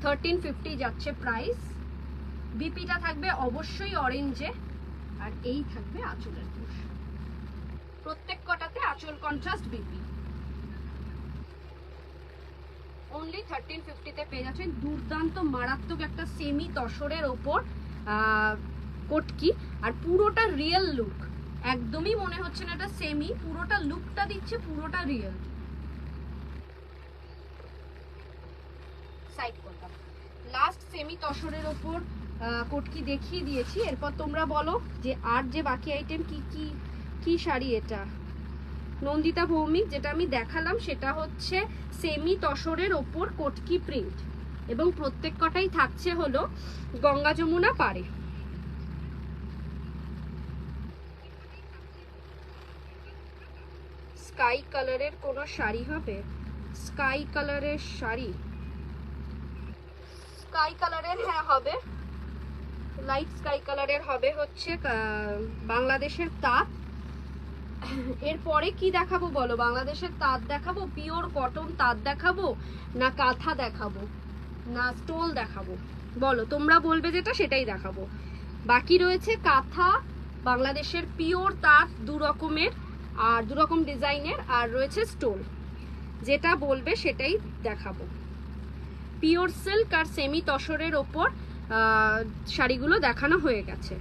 1350 যাচ্ছে প্রাইস। বিপিটা থাকবে অবশ্যই অরেঞ্জে, আর এই থাকবে আঁচলের পোরশন। প্রত্যেক কটাতে আঁচল কন্ট্রাস্ট বিপি। অনলি 1350 পেয়ে যাচ্ছেন দুর্দান্ত মারাত্মক একটা সেমি তসরের ওপর কটকি, আর পুরোটা রিয়েল লুক, একদমই মনে হচ্ছে না এটা সেমি, পুরোটা লুকটা দিচ্ছে পুরোটা রিয়েল। সাইড করলাম। লাস্ট সেমি তসরের ওপর কটকি দেখিয়ে দিয়েছি, এরপর তোমরা বলো যে আর যে বাকি আইটেম কি কি কি শাড়ি। এটা নন্দিতা ভৌমিক, যেটা আমি দেখালাম সেটা হচ্ছে সেমি তসরের ওপর কটকি প্রিন্ট, এবং প্রত্যেক কটাই থাকছে হলো গঙ্গা যমুনা পাড়ে। স্কাই কালারের কোনো শাড়ি হবে, স্কাই কালারের শাড়ি, স্কাই কালারের হ্যাঁ হবে, লাইট স্কাই কালারের হবে হচ্ছে বাংলাদেশের তাঁত। এরপরে কি দেখাবো বলো, বাংলাদেশের তাঁত দেখাবো, পিওর কটন তাঁত দেখাবো, না কাঁথা দেখাবো, না স্টোল দেখাবো, বলো তোমরা বলবে যেটা সেটাই দেখাবো। বাকি রয়েছে কাঁথা, বাংলাদেশের পিওর তাঁত দু রকমের, আর দু রকম ডিজাইনের, আর রয়েছে স্টোল, যেটা বলবে সেটাই দেখাবো। পিওর সিল্ক আর সেমি তসরের ওপর শাড়িগুলো দেখানো হয়ে গেছে।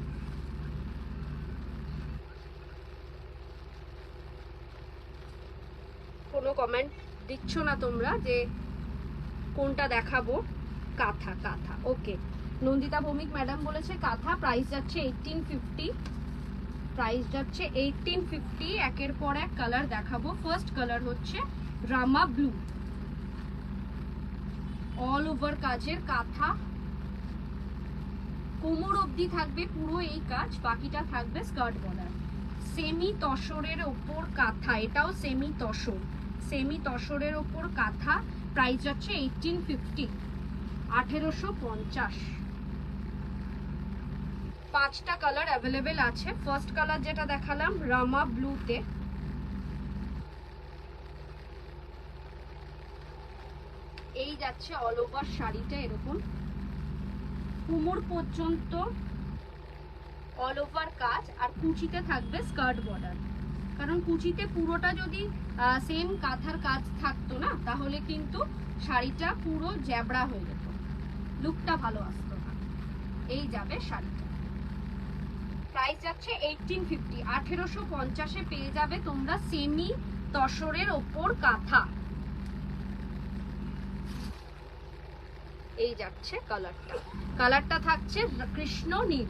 কমেন্ট দিচ্ছ না তোমরা যে কোনটা দেখাবো। কাঁথা, কাঁথা, ওকে। নন্দিতা ভৌমিক ম্যাডাম বলেছে কাঁথা, প্রাইস যাচ্ছে 1850, প্রাইস যাচ্ছে 1850। একের পর এক কালার দেখাবো। ফার্স্ট কালার হচ্ছে রামা ব্লু, অল ওভার কাজের কাঁথা, কোমর অবধি থাকবে পুরো এই কাজ, বাকিটা থাকবে স্কার্ট বর্ডার। সেমি তসরের ওপর কাঁথা, এটাও সেমি তসর, সেমি তসরের ওপর কাঁথা, প্রাইস যাচ্ছে 1850, 1850। পাঁচটা কালার অ্যাভেলেবেল আছে। ফার্স্ট কালার যেটা দেখালাম রামা ব্লুতে, এই যাচ্ছে অল ওভার শাড়িটা এরকম কোমর পর্যন্ত অল ওভার কাজ, আর কুচিতে থাকবে স্কার্ট বর্ডার। কারণ কুচিতে পুরোটা যদি সেম কাঁথার কাজ থাকতো না, তাহলে কিন্তু শাড়িটা পুরো জ্যাবড়া হয়ে যেত, লুকটা ভালো আসতো না। এই যাবে শাড়িটা, প্রাইস যাচ্ছে 1850, 1850-এ পেয়ে যাবে তোমরা সেমি তসরের ওপর কাঁথা। এই যাচ্ছে কালারটা, কালারটা থাকছে কৃষ্ণ নীল,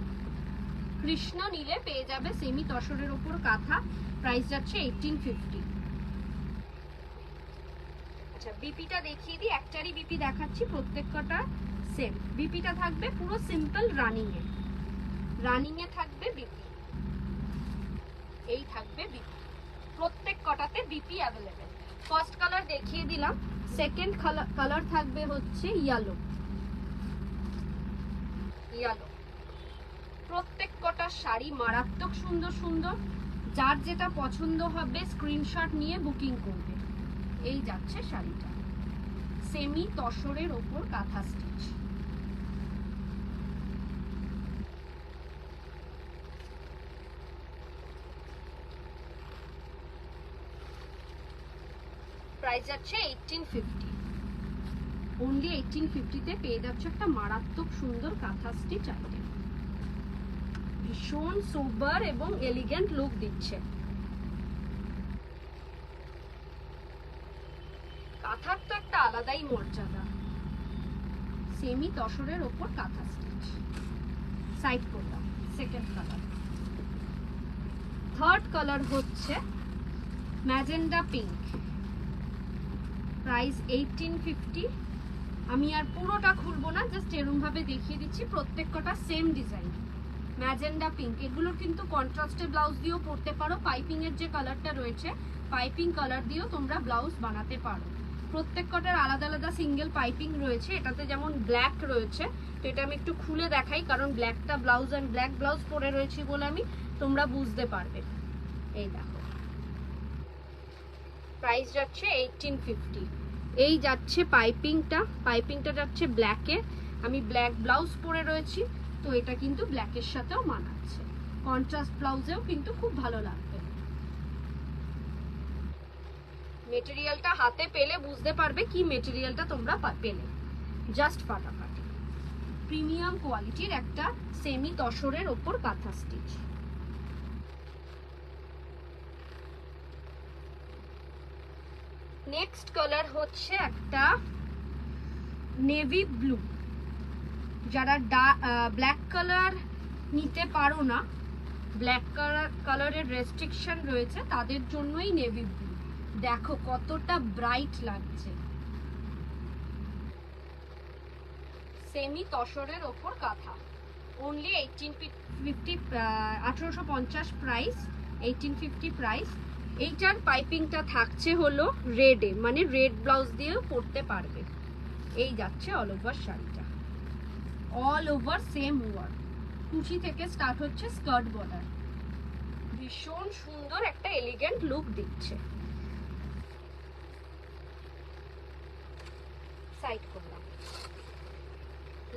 কৃষ্ণ নীলে পেয়ে যাবে সেমি তসরের ওপর কাঁথা, প্রাইস যাচ্ছে 1850। আচ্ছা, বিপিটা দেখিয়ে দিই, একটারই বিপি দেখাচ্ছি, প্রত্যেকটা সেম। বিপিটা থাকবে পুরো সিম্পল রানিং এ, রানিং এ থাকবে বিপি, এই থাকবে বিপি, প্রত্যেক কটাতে বিপি অ্যাভেলেবেল। ফার্স্ট কালার দেখিয়ে দিলাম। সেকেন্ড কালার থাকবে হচ্ছে ইয়েলো, ইয়েলো। প্রত্যেক কটা শাড়ি মারাত্মক সুন্দর সুন্দর, যার যেটা পছন্দ হবে স্ক্রিনশট নিয়ে বুকিং করবে। এই যাচ্ছে শাড়িটা, সেমি তসরের ওপর কাঁথা স্টিচ। প্রাইস যাচ্ছে 1850, অনলি 1850-তে পেয়ে যাচ্ছে একটা মারাত্মক সুন্দর কাঁথা স্টিচ আইটেম। ভীষণ সোবার এবং এলিগেন্ট লুক দিচ্ছে। কাঁথার তো একটা আলাদাই মর্যাদা। সেমি তসরের ওপর কাঁথা স্টিচ, সাইড করলাম। সেকেন্ড কালার, থার্ড কালার হচ্ছে ম্যাজেন্ডা পিঙ্ক, প্রাইস 1850। আমি আর পুরোটা খুলবো না, জাস্ট এরকম ভাবে দেখিয়ে দিচ্ছি। প্রত্যেক কটা সেম ডিজাইন, ম্যাজেন্ডা পিঙ্ক। এগুলোর কিন্তু কন্ট্রাস্টে ব্লাউজ দিয়েও পরতে পারো, পাইপিং এর যে কালারটা রয়েছে পাইপিং কালার দিয়েও তোমরা ব্লাউজ বানাতে পারো। প্রত্যেক কটার আলাদা আলাদা সিঙ্গেল পাইপিং রয়েছে। এটাতে যেমন ব্ল্যাক রয়েছে, তো এটা আমি একটু খুলে দেখাই, কারণ ব্ল্যাকটা ব্লাউজ অ্যান্ড ব্ল্যাক ব্লাউজ পরে রয়েছি বলে আমি তোমরা বুঝতে পারবে। এই দেখো, প্রাইস যাচ্ছে 1850। এই যাচ্ছে পাইপিংটা, পাইপিংটা যাচ্ছে ব্ল্যাকে, আমি ব্ল্যাক ব্লাউজ পরে রয়েছি, তো এটা কিন্তু ব্ল্যাকের সাথেও মানাচ্ছে। কন্ট্রাস্ট ব্লাউজেও কিন্তু খুব ভালো লাগবে। মেটেরিয়ালটা হাতে পেলে বুঝতে পারবে কি মেটেরিয়ালটা তোমরা পেলে, জাস্ট ফাটাফাটি। প্রিমিয়াম কোয়ালিটির একটা সেমি তসরের ওপর কাঁথা স্টিচ। নেক্সট কালার হচ্ছে একটা নেভি ব্লু। যারা ব্ল্যাক কালার নিতে পারো না, ব্ল্যাক কালারের রেস্ট্রিকশন রয়েছে, তাদের জন্যই নেভি ব্লু। দেখো কতটা ব্রাইট লাগছে। সেমি তসরের ওপর কাঁথা, অনলি 1850 প্রাইস, 1850 প্রাইস। এইটার পাইপিংটা থাকছে হলো রেডে, মানে রেড ব্লাউজ দিয়েও পরতে পারবে। এই যাচ্ছে অল ওভার শাড়িটা, অল ওভার সেম ওয়ার্ক, কুচি থেকে স্টার্ট হচ্ছে স্কার্ট বর্ডার। ভীষণ সুন্দর একটা এলিগেন্ট লুক দিচ্ছে। সাইড করলাম।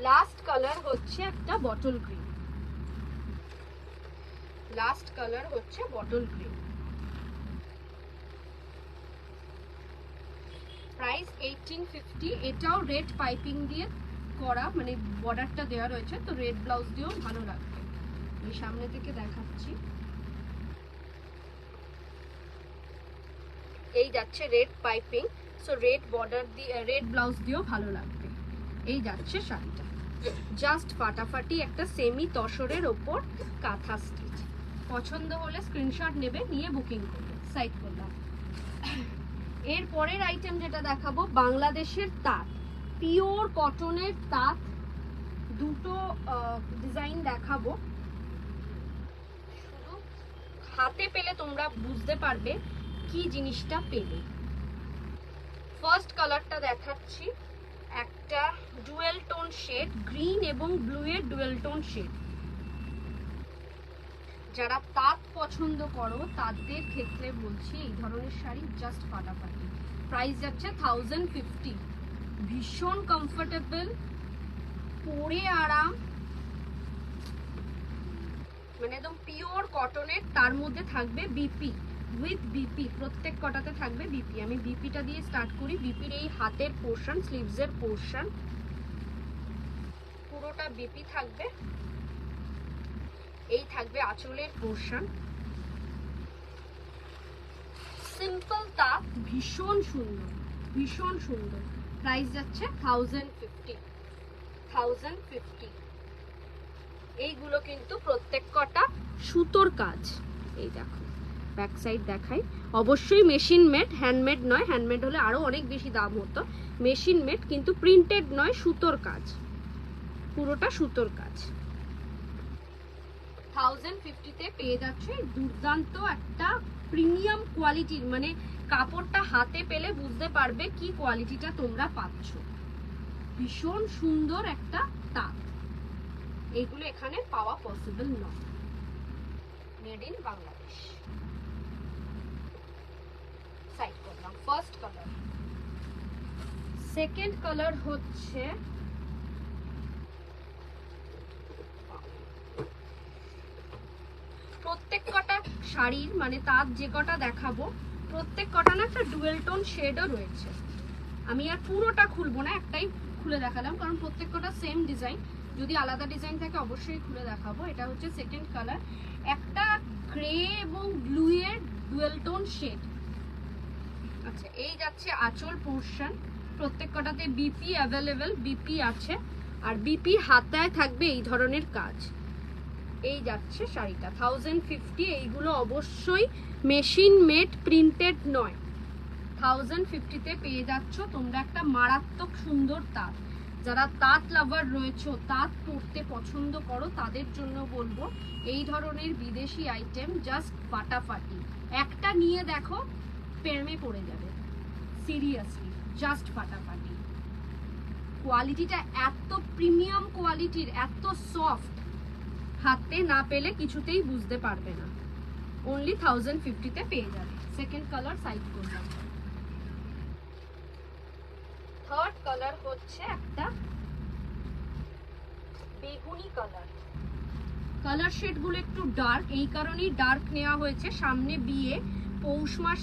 লাস্ট কালার হচ্ছে একটা বটল গ্রিন, লাস্ট কালার হচ্ছে বটল গ্রিন। প্রাইস 1850। এটাও রেড পাইপিং দিয়ে করা, মানে বর্ডারটা দেওয়া রয়েছে, তো রেড ব্লাউজ দিয়েও ভালো লাগবে। আমি সামনে থেকে দেখাচ্ছি। এই যাচ্ছে red piping, so red border দিয়ে রেড ব্লাউজ দিয়েও ভালো লাগবে। এই যাচ্ছে শাড়িটা, জাস্ট ফাটাফাটি একটা সেমি তসরের ওপর কাঁথা স্টিচ। পছন্দ হলে স্ক্রিনশট নেবে, নিয়ে বুকিং করবে। সাইড করলাম। এর পরের আইটেম যেটা দেখাবো, বাংলাদেশের তাঁত, পিওর কটনের তাঁত। দুটো ডিজাইন দেখাবো, শুধু হাতে পেলে তোমরা বুঝতে পারবে কি জিনিসটা পেলে। ফার্স্ট কালারটা দেখাচ্ছি, একটা ডুয়েল টোন শেড, গ্রিন এবং ব্লু এর ডুয়েল টোন শেড। যারা তাঁত পছন্দ করো তাদের ক্ষেত্রে বলছি এই ধরনের শাড়ি জাস্ট ফাটাফাটি। প্রাইস যাচ্ছে 1050। ভীষণ কমফোর্টেবল, পরে আরাম, মানে একদম পিওর কটনের, তার মধ্যে থাকবে বিপি, উইথ বিপি, প্রত্যেক কটাতে থাকবে বিপি। আমি বিপিটা দিয়ে স্টার্ট করি। বিপির এই হাতের পোর্শন, স্লিভসের পোর্শন পুরোটা বিপি থাকবে। এই থাকবে আঁচলের পোর্শন। সিম্পল তাঁত, ভীষণ সুন্দর, ভীষণ সুন্দর। প্রাইস যাচ্ছে 1050। এইগুলো কিন্তু প্রত্যেক কটা সুতোর কাজ। এই দেখো ব্যাক সাইড দেখাই, অবশ্যই মেশিন মেড, হ্যান্ডমেড নয়। হ্যান্ডমেড হলে আরো অনেক বেশি দাম হতো। মেশিন মেড, কিন্তু প্রিন্টেড নয়, সুতোর কাজ, পুরোটা সুতোর কাজ। 1050-তে পেয়ে যাচ্ছে দুর্দান্ত একটা প্রিমিয়াম কোয়ালিটির, মানে কাপড়টা হাতে পেলে বুঝতে পারবে কি কোয়ালিটিটা তোমরা পাচ্ছ। ভীষণ সুন্দর একটা তাঁত। এইগুলো এখানে পাওয়া পসিবল নয়, মেড ইন বাংলাদেশ। সাইড করলাম। First colour. সেকেন্ড কালার হচ্ছে প্রত্যেক কটা শাড়ির, মানে তাঁত যে কটা দেখাবো প্রত্যেক কটা না একটা ডুয়েল টোন শেডও রয়েছে। আমি আর পুরোটা খুলবো না, একটাই খুলে দেখালাম, কারণ প্রত্যেক কটা সেম ডিজাইন। যদি আলাদা ডিজাইন থাকে অবশ্যই খুলে দেখাবো। এটা হচ্ছে সেকেন্ড কালার, একটা গ্রে এবং ব্লু এর ডুয়েল টোন শেড। আচ্ছা, এই যাচ্ছে আঁচল পোর্শন। প্রত্যেক কটাতে বিপি অ্যাভেলেবেল, বিপি আছে, আর বিপির হাতায় থাকবে এই ধরনের কাজ। এই যাচ্ছে শাড়িটা 1050। এইগুলো অবশ্যই মেশিন মেড, প্রিন্টেড নয়। 1050-তে পেয়ে যাচ্ছ তোমরা একটা মারাত্মক সুন্দর তাঁত। যারা তাঁত লাভার রয়েছে, তাঁত পরতে পছন্দ করো, তাদের জন্য বলবো এই ধরনের বিদেশি আইটেম জাস্ট ফাটাফাটি। একটা নিয়ে দেখো, প্রেমে পড়ে যাবে, সিরিয়াসলি জাস্ট ফাটাফাটি। কোয়ালিটিটা এত প্রিমিয়াম কোয়ালিটির, এত সফট, হাতে না পেলে কিছুতেই বুঝতে পারবে না। অনলি 1050-তে পেয়ে যাবে। সেকেন্ড কালার সাইড করলাম। থার্ড কালার হচ্ছে একটা বেগুনি কালার। কালার শেড গুলো একটু ডার্ক, এই কারণেই ডার্ক নেওয়া হয়েছে। সামনে বিয়ে, পৌষ মাস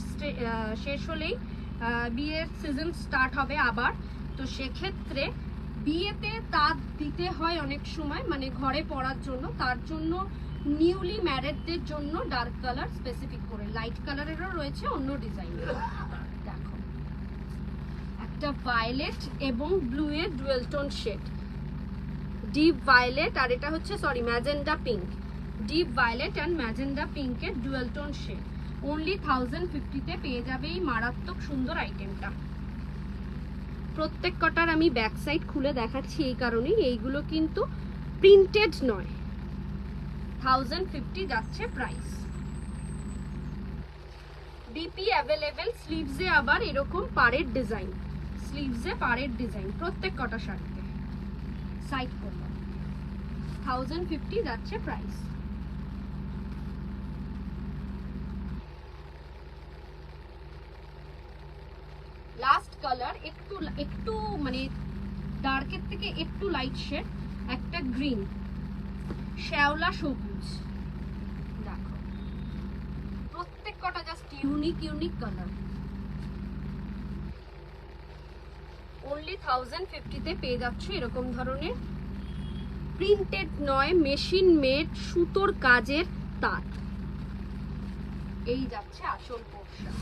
শেষ হলেই বিয়ের সিজন স্টার্ট হবে আবার, তো সেক্ষেত্রে বিয়েতে তাঁত দিতে হয় অনেক সময়, মানে ঘরে পরার জন্য। তার জন্য নিউলি ম্যারেডদের জন্য ডার্ক কালার স্পেসিফিক করে। লাইট কালারেরও রয়েছে অন্য ডিজাইন। দেখো একটা ভায়োলেট এবং ব্লু এর dual tone shade, deep violet, আর এটা হচ্ছে sorry magenta pink. Deep violet and magenta পিঙ্কের ডুয়েল টোন শেড। অনলি 1050-তে পেয়ে যাবে এই মারাত্মক সুন্দর আইটেমটা। প্রত্যেক কটার আমি ব্যাক সাইড খুলে দেখাচ্ছি এই কারণেই, এইগুলো কিন্তু প্রিন্টেড নয়। 1050 যাচ্ছে প্রাইস। BP available. স্লিভসে আবার এরকম পাড়ের ডিজাইন, স্লিভসে পাড়ের ডিজাইন প্রত্যেক কটা শাড়িতে। সাইড করলাম। 1050 যাচ্ছে প্রাইস। লাস্ট কালার একটু মানে ডার্কের থেকে একটু লাইট শেড, একটা গ্রিন, শ্যাওলা সবুজ। দেখো প্রত্যেক কটা জাস্ট ইউনিক কালার। অনলি 1050-তে পেয়ে যাচ্ছ এরকম ধরনের প্রিন্টেড নয়, মেশিন মেড সুতোর কাজের তাঁত। এই যাচ্ছে আসল পোর্শন।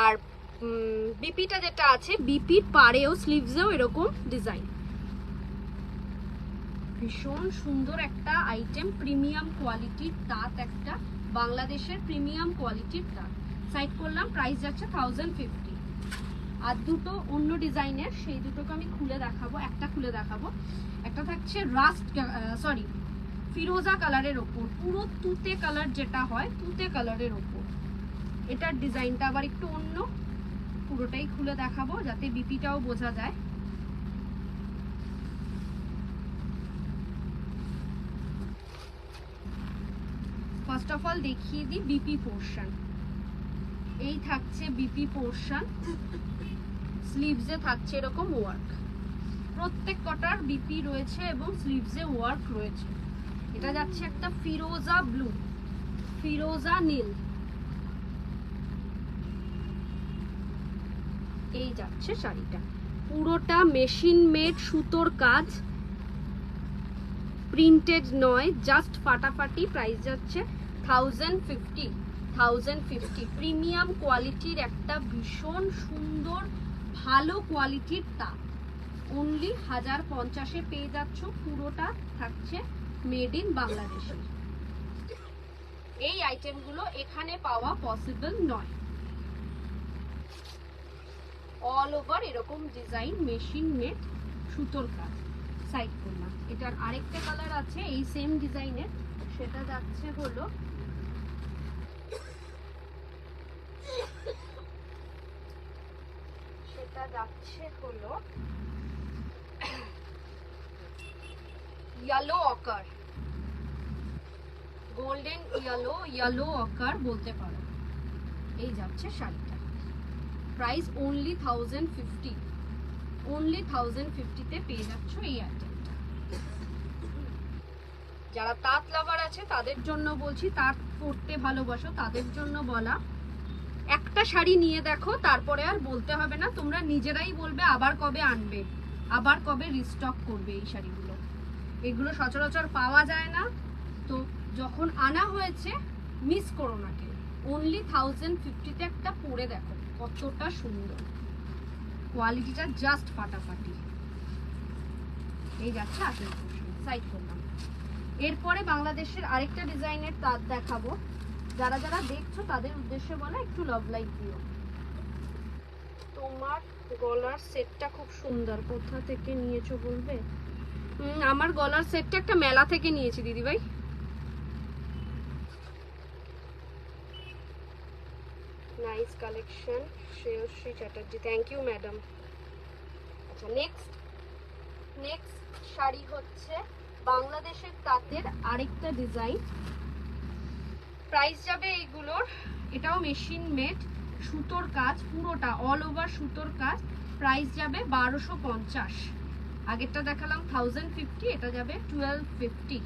আর বিপিটা যেটা আছে, বিপির পাড়েও স্লিভসেও এরকম ডিজাইন। ভীষণ সুন্দর একটা আইটেম, প্রিমিয়াম কোয়ালিটির তাঁত, একটা বাংলাদেশের প্রিমিয়াম কোয়ালিটির তাঁত। সাইড করলাম, প্রাইস যাচ্ছে 1050। আর দুটো অন্য ডিজাইনের, সেই দুটোকে আমি খুলে দেখাবো। একটা খুলে দেখাবো, একটা থাকছে রাস্ট সরি ফিরোজা কালারের ওপর, পুরো তুতে কালার যেটা হয়, তুতে কালারের ওপর। এটার ডিজাইনটা আবার একটু অন্য, পুরোটাই খুলে দেখাবো যাতে বিপিটাও বোঝা যায়। ফার্স্ট অফ অল দেখিয়ে দিই বিপি পোর্শন। এই থাকছে বিপি পোর্শন, স্লিভসে থাকছে এরকম ওয়ার্ক, প্রত্যেক কটার বিপি রয়েছে এবং স্লিভসে ওয়ার্ক রয়েছে। এটা যাচ্ছে একটা ফিরোজা ব্লু, ফিরোজা নীল, এই যাচ্ছে শাড়িটা। পুরোটা মেশিন মেড সুতোর কাজ, প্রিন্টেড নয়, জাস্ট ফাটাফাটি। প্রাইস যাচ্ছে 1050। প্রিমিয়াম কোয়ালিটির একটা ভীষণ সুন্দর ভালো কোয়ালিটির তাঁত, অনলি 1050-এ পেয়ে যাচ্ছ। পুরোটা থাকছে মেড ইন বাংলাদেশে। এই আইটেমগুলো এখানে পাওয়া পসিবল নয়। অল ওভার এরকম ডিজাইন, মেশিন মেড সুতোর কাজ। সাইড করলাম। এটার আরেকটা কালার আছে এই সেম ডিজাইনের, সেটা যাচ্ছে হলো ইয়েলো অকার, গোল্ডেন ইয়েলো অকার বলতে পারো। এই যাচ্ছে শাড়িটা, প্রাইস অনলি 1050। অনলি 1050-তে পেয়ে যাচ্ছ এই আইটেমটা। যারা তাঁত লাভার আছে তাদের জন্য বলছি, তাঁত পরতে ভালোবাসো তাদের জন্য বলা। একটা শাড়ি নিয়ে দেখো, তারপরে আর বলতে হবে না, তোমরা নিজেরাই বলবে আবার কবে আনবে, আবার কবে রিস্টক করবে এই শাড়িগুলো। এগুলো সচরাচর পাওয়া যায় না, তো যখন আনা হয়েছে মিস করো না কেউ। অনলি 1050-তে একটা পরে দেখো কতটা সুন্দর, কোয়ালিটিটা জাস্ট ফাটাফাটি। এই যাচ্ছে আসল পোর্শন। সাইড করলাম। এরপরে বাংলাদেশের আরেকটা ডিজাইনের তাঁত দেখাবো। যারা যারা দেখছো তাদের উদ্দেশ্যে বলা, একটু লাভ লাইক দিও। তোমার গলার সেটটা খুব সুন্দর, কোথা থেকে নিয়েছো বলবে? আমার গলার সেটটা একটা মেলা থেকে নিয়েছি দিদিভাই। Nice collection, Shreyashree Chatterjee, thank you madam. আচ্ছা, নেক্সট শাড়ি হচ্ছে বাংলাদেশের তাঁতের আরেকটা ডিজাইন। প্রাইস যাবে এইগুলোর, এটাও মেশিন মেড সুতোর কাজ, পুরোটা অল ওভার সুতোর কাজ। প্রাইস যাবে 1250। আগেরটা দেখালাম 1050, এটা যাবে 1250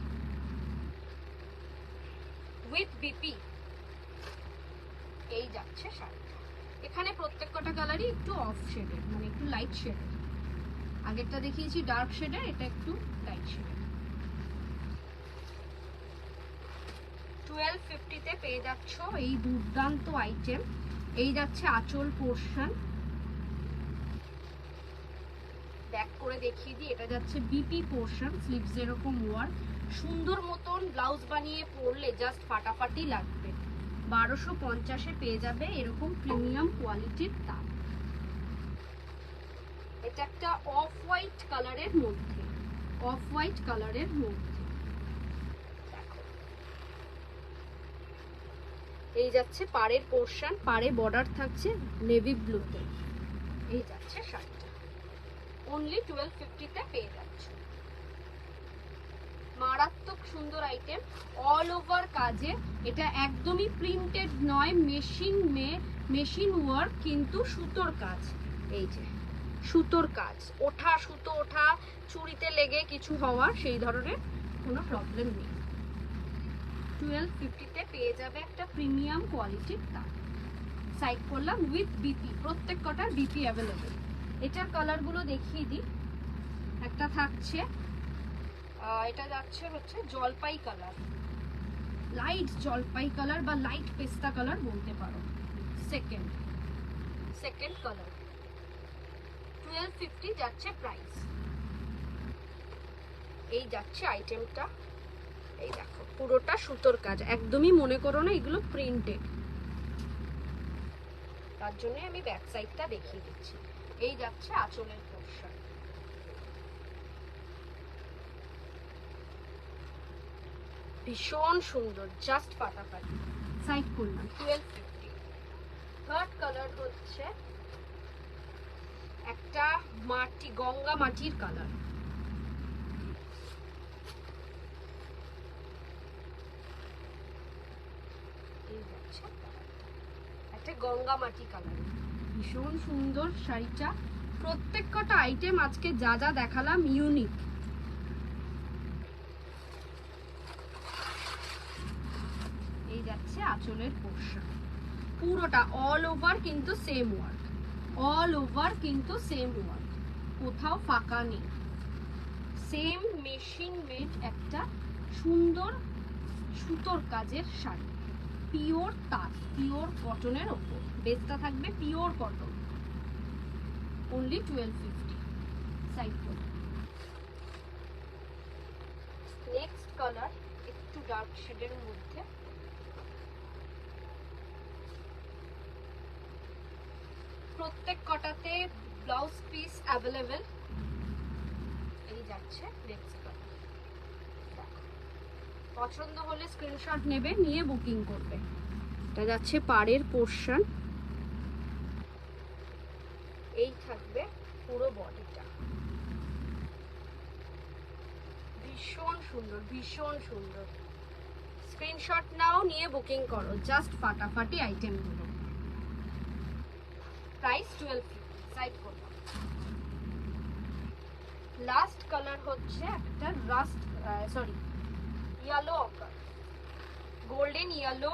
উইথ বিপি। এই যাচ্ছে শাড়িটা। এখানে প্রত্যেক কটা কালারই একটু অফ শেডের, মানে একটু লাইট শেডের। আগেরটা দেখিয়েছি ডার্ক শেডের, এটা একটু লাইট শেডের। 1250-তে পেয়ে যাচ্ছ এই দুর্দান্ত আইটেম। এই যাচ্ছে আঁচল পোর্শন, ব্যাক করে দেখিয়ে দিই। এটা যাচ্ছে বিপি পোর্শন, স্লিভস এরকম ওয়ার্ক, সুন্দর মতন ব্লাউজ বানিয়ে পরলে জাস্ট ফাটাফাটি লাগবে। 1250-এ পেয়ে যাবে এরকম প্রিমিয়াম কোয়ালিটির তাঁত। এটা একটা অফ হোয়াইট কালারের মধ্যে, অফ হোয়াইট কালারের মধ্যে এই যাচ্ছে পাড়ের পোর্শন, পাড়ে বর্ডার থাকছে নেভি ব্লুতে। এই যাচ্ছে শাড়িটা, অনলি 1250-তে পেয়ে যাচ্ছে। মারাত্মক সুন্দর আইটেম, অল ওভার কাজে। এটা একদমই প্রিন্টেড নয়, মেশিন ওয়ার্ক, কিন্তু সুতোর কাজ। এই যে সুতোর কাজ, ওঠা সুতো ওঠা, চুড়িতে লেগে কিছু হওয়ার সেই ধরনের কোনো প্রবলেম নেই। 1250-তে পেয়ে যাবে একটা প্রিমিয়াম কোয়ালিটির তাঁত। সাইড করলাম উইথ বিপি, প্রত্যেক কটার বিপি অ্যাভেলেবেল। এটার কালারগুলো দেখিয়ে দিই। একটা থাকছে, এটা যাচ্ছে হচ্ছে জলপাই কালার, লাইট জলপাই কালার বা লাইট পেস্তা কালার বলতে পারো। সেকেন্ড সেকেন্ড কালার 1250 যাচ্ছে প্রাইস। এই যাচ্ছে আইটেমটা, এই দেখো পুরোটা সুতোর কাজ, একদমই মনে করো না এগুলো প্রিন্টেড, তার জন্য আমি ব্যাক সাইডটা দেখিয়ে দিচ্ছি। এই যাচ্ছে আঁচলের পোরশন, ভীষণ সুন্দর, জাস্ট ফাটাফাটি। সাইড করলাম 1250। থার্ড কালার হচ্ছে একটা মাটি, গঙ্গা মাটির কালার, এই যাচ্ছে একটা গঙ্গা মাটি কালার, ভীষণ সুন্দর শাড়িটা। প্রত্যেক কটা আইটেম আজকে যা যা দেখালাম ইউনিক। এই যাচ্ছে আঁচলের পোরশন, পুরোটা অল ওভার কিন্তু সেম ওয়ার্ক, অল ওভার কিন্তু সেম ওয়ার্ক, কোথাও ফাঁকা নেই। সেম মেশিন মেড একটা সুন্দর সুতোর কাজের শাড়ি, পিওর তাঁত, পিওর কটনের ওপর, বেসটা থাকবে পিওর কটন, অনলি 1250। সাইড করে নেক্সট কালার একটু ডার্ক শেডের মধ্যে, প্রত্যেক কটাতে ব্লাউজ পিস অ্যাভেলেবেল। এই যাচ্ছে নেক্সট কালার, পছন্দ হলে স্ক্রিনশট নেবে, নিয়ে বুকিং করবে। এটা যাচ্ছে পাড়ের পোরশন, এই থাকবে পুরো বডিটা, ভীষণ সুন্দর, ভীষণ সুন্দর। স্ক্রিনশট নাও, নিয়ে বুকিং করো, জাস্ট ফাটাফাটি আইটেমগুলো। প্রাইস 1250। সাইড করলাম। লাস্ট কালার হচ্ছে একটা রাস্ট, সরি ইয়েলো অকার, গোল্ডেন ইয়েলো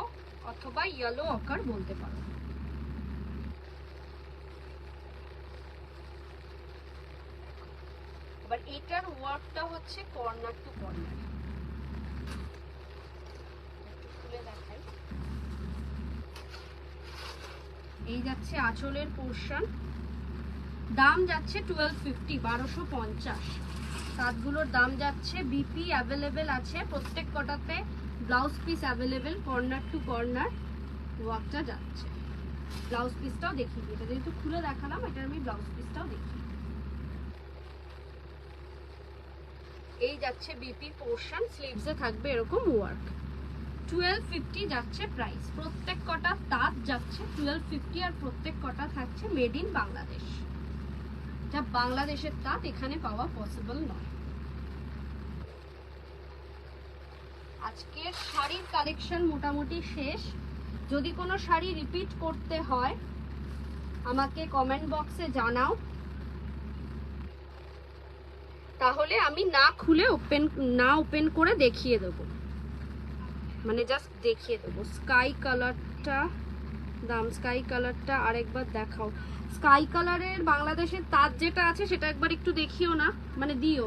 অথবা ইয়েলো অকার বলতে পারো। এবার এটার ওয়ার্কটা হচ্ছে কর্নার টু কর্নার, খুলে দেখাই। এই যাচ্ছে আঁচলের পোরশন, দাম যাচ্ছে 1250, 1250। তাঁতগুলোর দাম যাচ্ছে, বিপি অ্যাভেলেবেল আছে প্রত্যেক কটাতে, blouse piece available, corner to corner ওয়ার্কটা যাচ্ছে। ব্লাউজ পিসটাও দেখিয়ে দিই, এটা যেহেতু খুলে দেখালাম, এটার আমি ব্লাউজ পিসটাও দেখি। এই যাচ্ছে বিপি পোরশন, স্লিভসে থাকবে এরকম ওয়ার্ক, 1250 যাচ্ছে প্রাইস। প্রত্যেক কটা তাঁত যাচ্ছে 1250, আর প্রত্যেক কটা থাকছে মেড ইন বাংলাদেশ, যা বাংলাদেশের তাঁত এখানে পাওয়া পসিবল নয়। আজকের শাড়ির কালেকশন মোটামুটি শেষ। যদি কোনো শাড়ি রিপিট করতে হয় আমাকে কমেন্ট বক্সে জানাও, তাহলে আমি না খুলে ওপেন করে দেখিয়ে দেবো, মানে জাস্ট দেখিয়ে দেবো। স্কাই কালারটা, দাম স্কাই কালারটা আরেকবার দেখাও। স্কাই কালারের বাংলাদেশের তাঁত যেটা আছে সেটা একবার একটু দেখিও না, মানে দিও।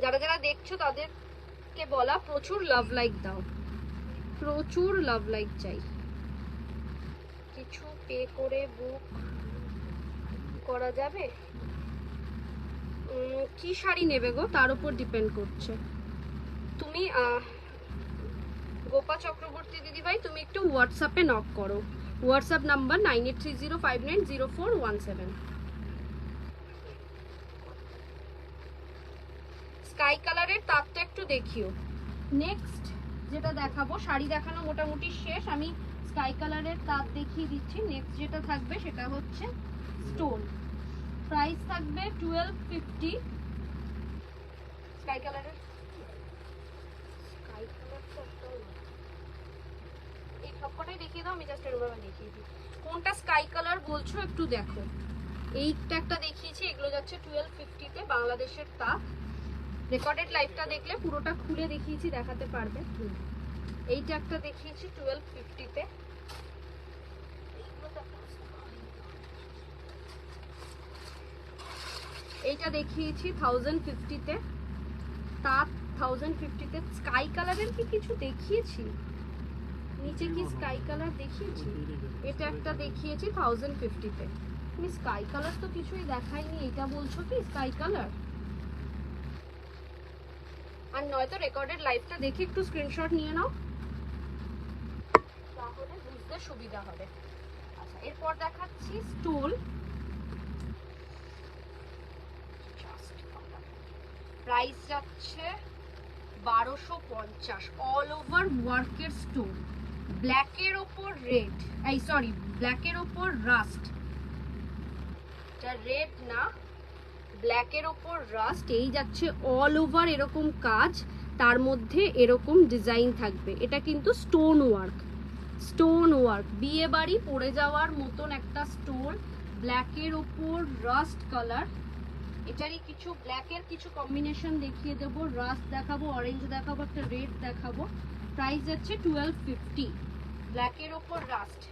যারা যারা দেখছো তাদেরকে বলা, প্রচুর লাভ লাইক দাও, প্রচুর লাভ লাইক চাই। কিছু পে করে বুক করা যাবে? কি শাড়ি নেবে গো, তার উপর ডিপেন্ড করছে। তুমি গোপা চক্রবর্তী দিদিভাই, তুমি একটু হোয়াটসঅ্যাপে নক করো, হোয়াটসঅ্যাপ নাম্বার 9830590417। স্কাই কালারের তাঁতটা একটু দেখিও। নেক্সট যেটা দেখাবো, শাড়ি দেখানো মোটামুটি শেষ, আমি স্কাই কালারের তাঁত দেখিয়ে দিচ্ছি। নেক্সট যেটা থাকবে সেটা হচ্ছে স্টোন, প্রাইস থাকবে 1250। স্কাই কালারের, স্কাই কালারটা এই সবকটাই দেখিয়ে দাও, আমি জাস্ট এরভাবে দেখিয়ে দিই। কোনটা স্কাই কালার বলছো একটু দেখো। এইটা একটা দেখিয়েছি, এগুলো যাচ্ছে 1250-তে, বাংলাদেশের তাঁত। রেকর্ডেড লাইভটা দেখলে পুরোটা খুলে দেখিয়েছি, দেখাতে পারবে। এইটা একটা দেখিয়েছি 1250-তে, এইটা দেখিয়েছি 1050-তে, তাঁত 1050 তে স্কাই কালারের কি কিছু দেখিয়েছি? নিচে কি স্কাই কালার দেখিয়েছি? এটা একটা দেখিয়েছি 1050 তে। আমি স্কাই কালার তো কিছুই দেখাইনি, এটা বলছো কি স্কাই কালার? আর নয়তো রেকর্ডেড লাইভটা দেখে একটু স্ক্রিনশট নিয়ে নাও, তাহলে বুঝতে সুবিধা হবে। আচ্ছা, এরপর দেখাচ্ছি স্টোল। প্রাইস যাচ্ছে 1250, অল ওভার ওয়ার্কের স্টোন, ব্ল্যাকের ওপর রেড, এই সরি ব্ল্যাকের ওপর রাস্ট, এটা রেড না, ব্ল্যাকের ওপর রাস্ট, এই যাচ্ছে অল ওভার এরকম কাজ, তার মধ্যে এরকম ডিজাইন থাকবে। এটা কিন্তু স্টোন ওয়ার্ক, স্টোন ওয়ার্ক, বিয়ে বাড়ি পড়ে যাওয়ার মতন একটা স্টোন, ব্ল্যাকের ওপর রাস্ট কালার। এটারই কিছু ব্ল্যাকের কিছু কম্বিনেশন দেখিয়ে দেবো, রাস্ট দেখাবো, অরেঞ্জ দেখাবো, একটা রেড দেখাবো। প্রাইস যাচ্ছে 1250, ব্ল্যাকের ওপর রাস্ট।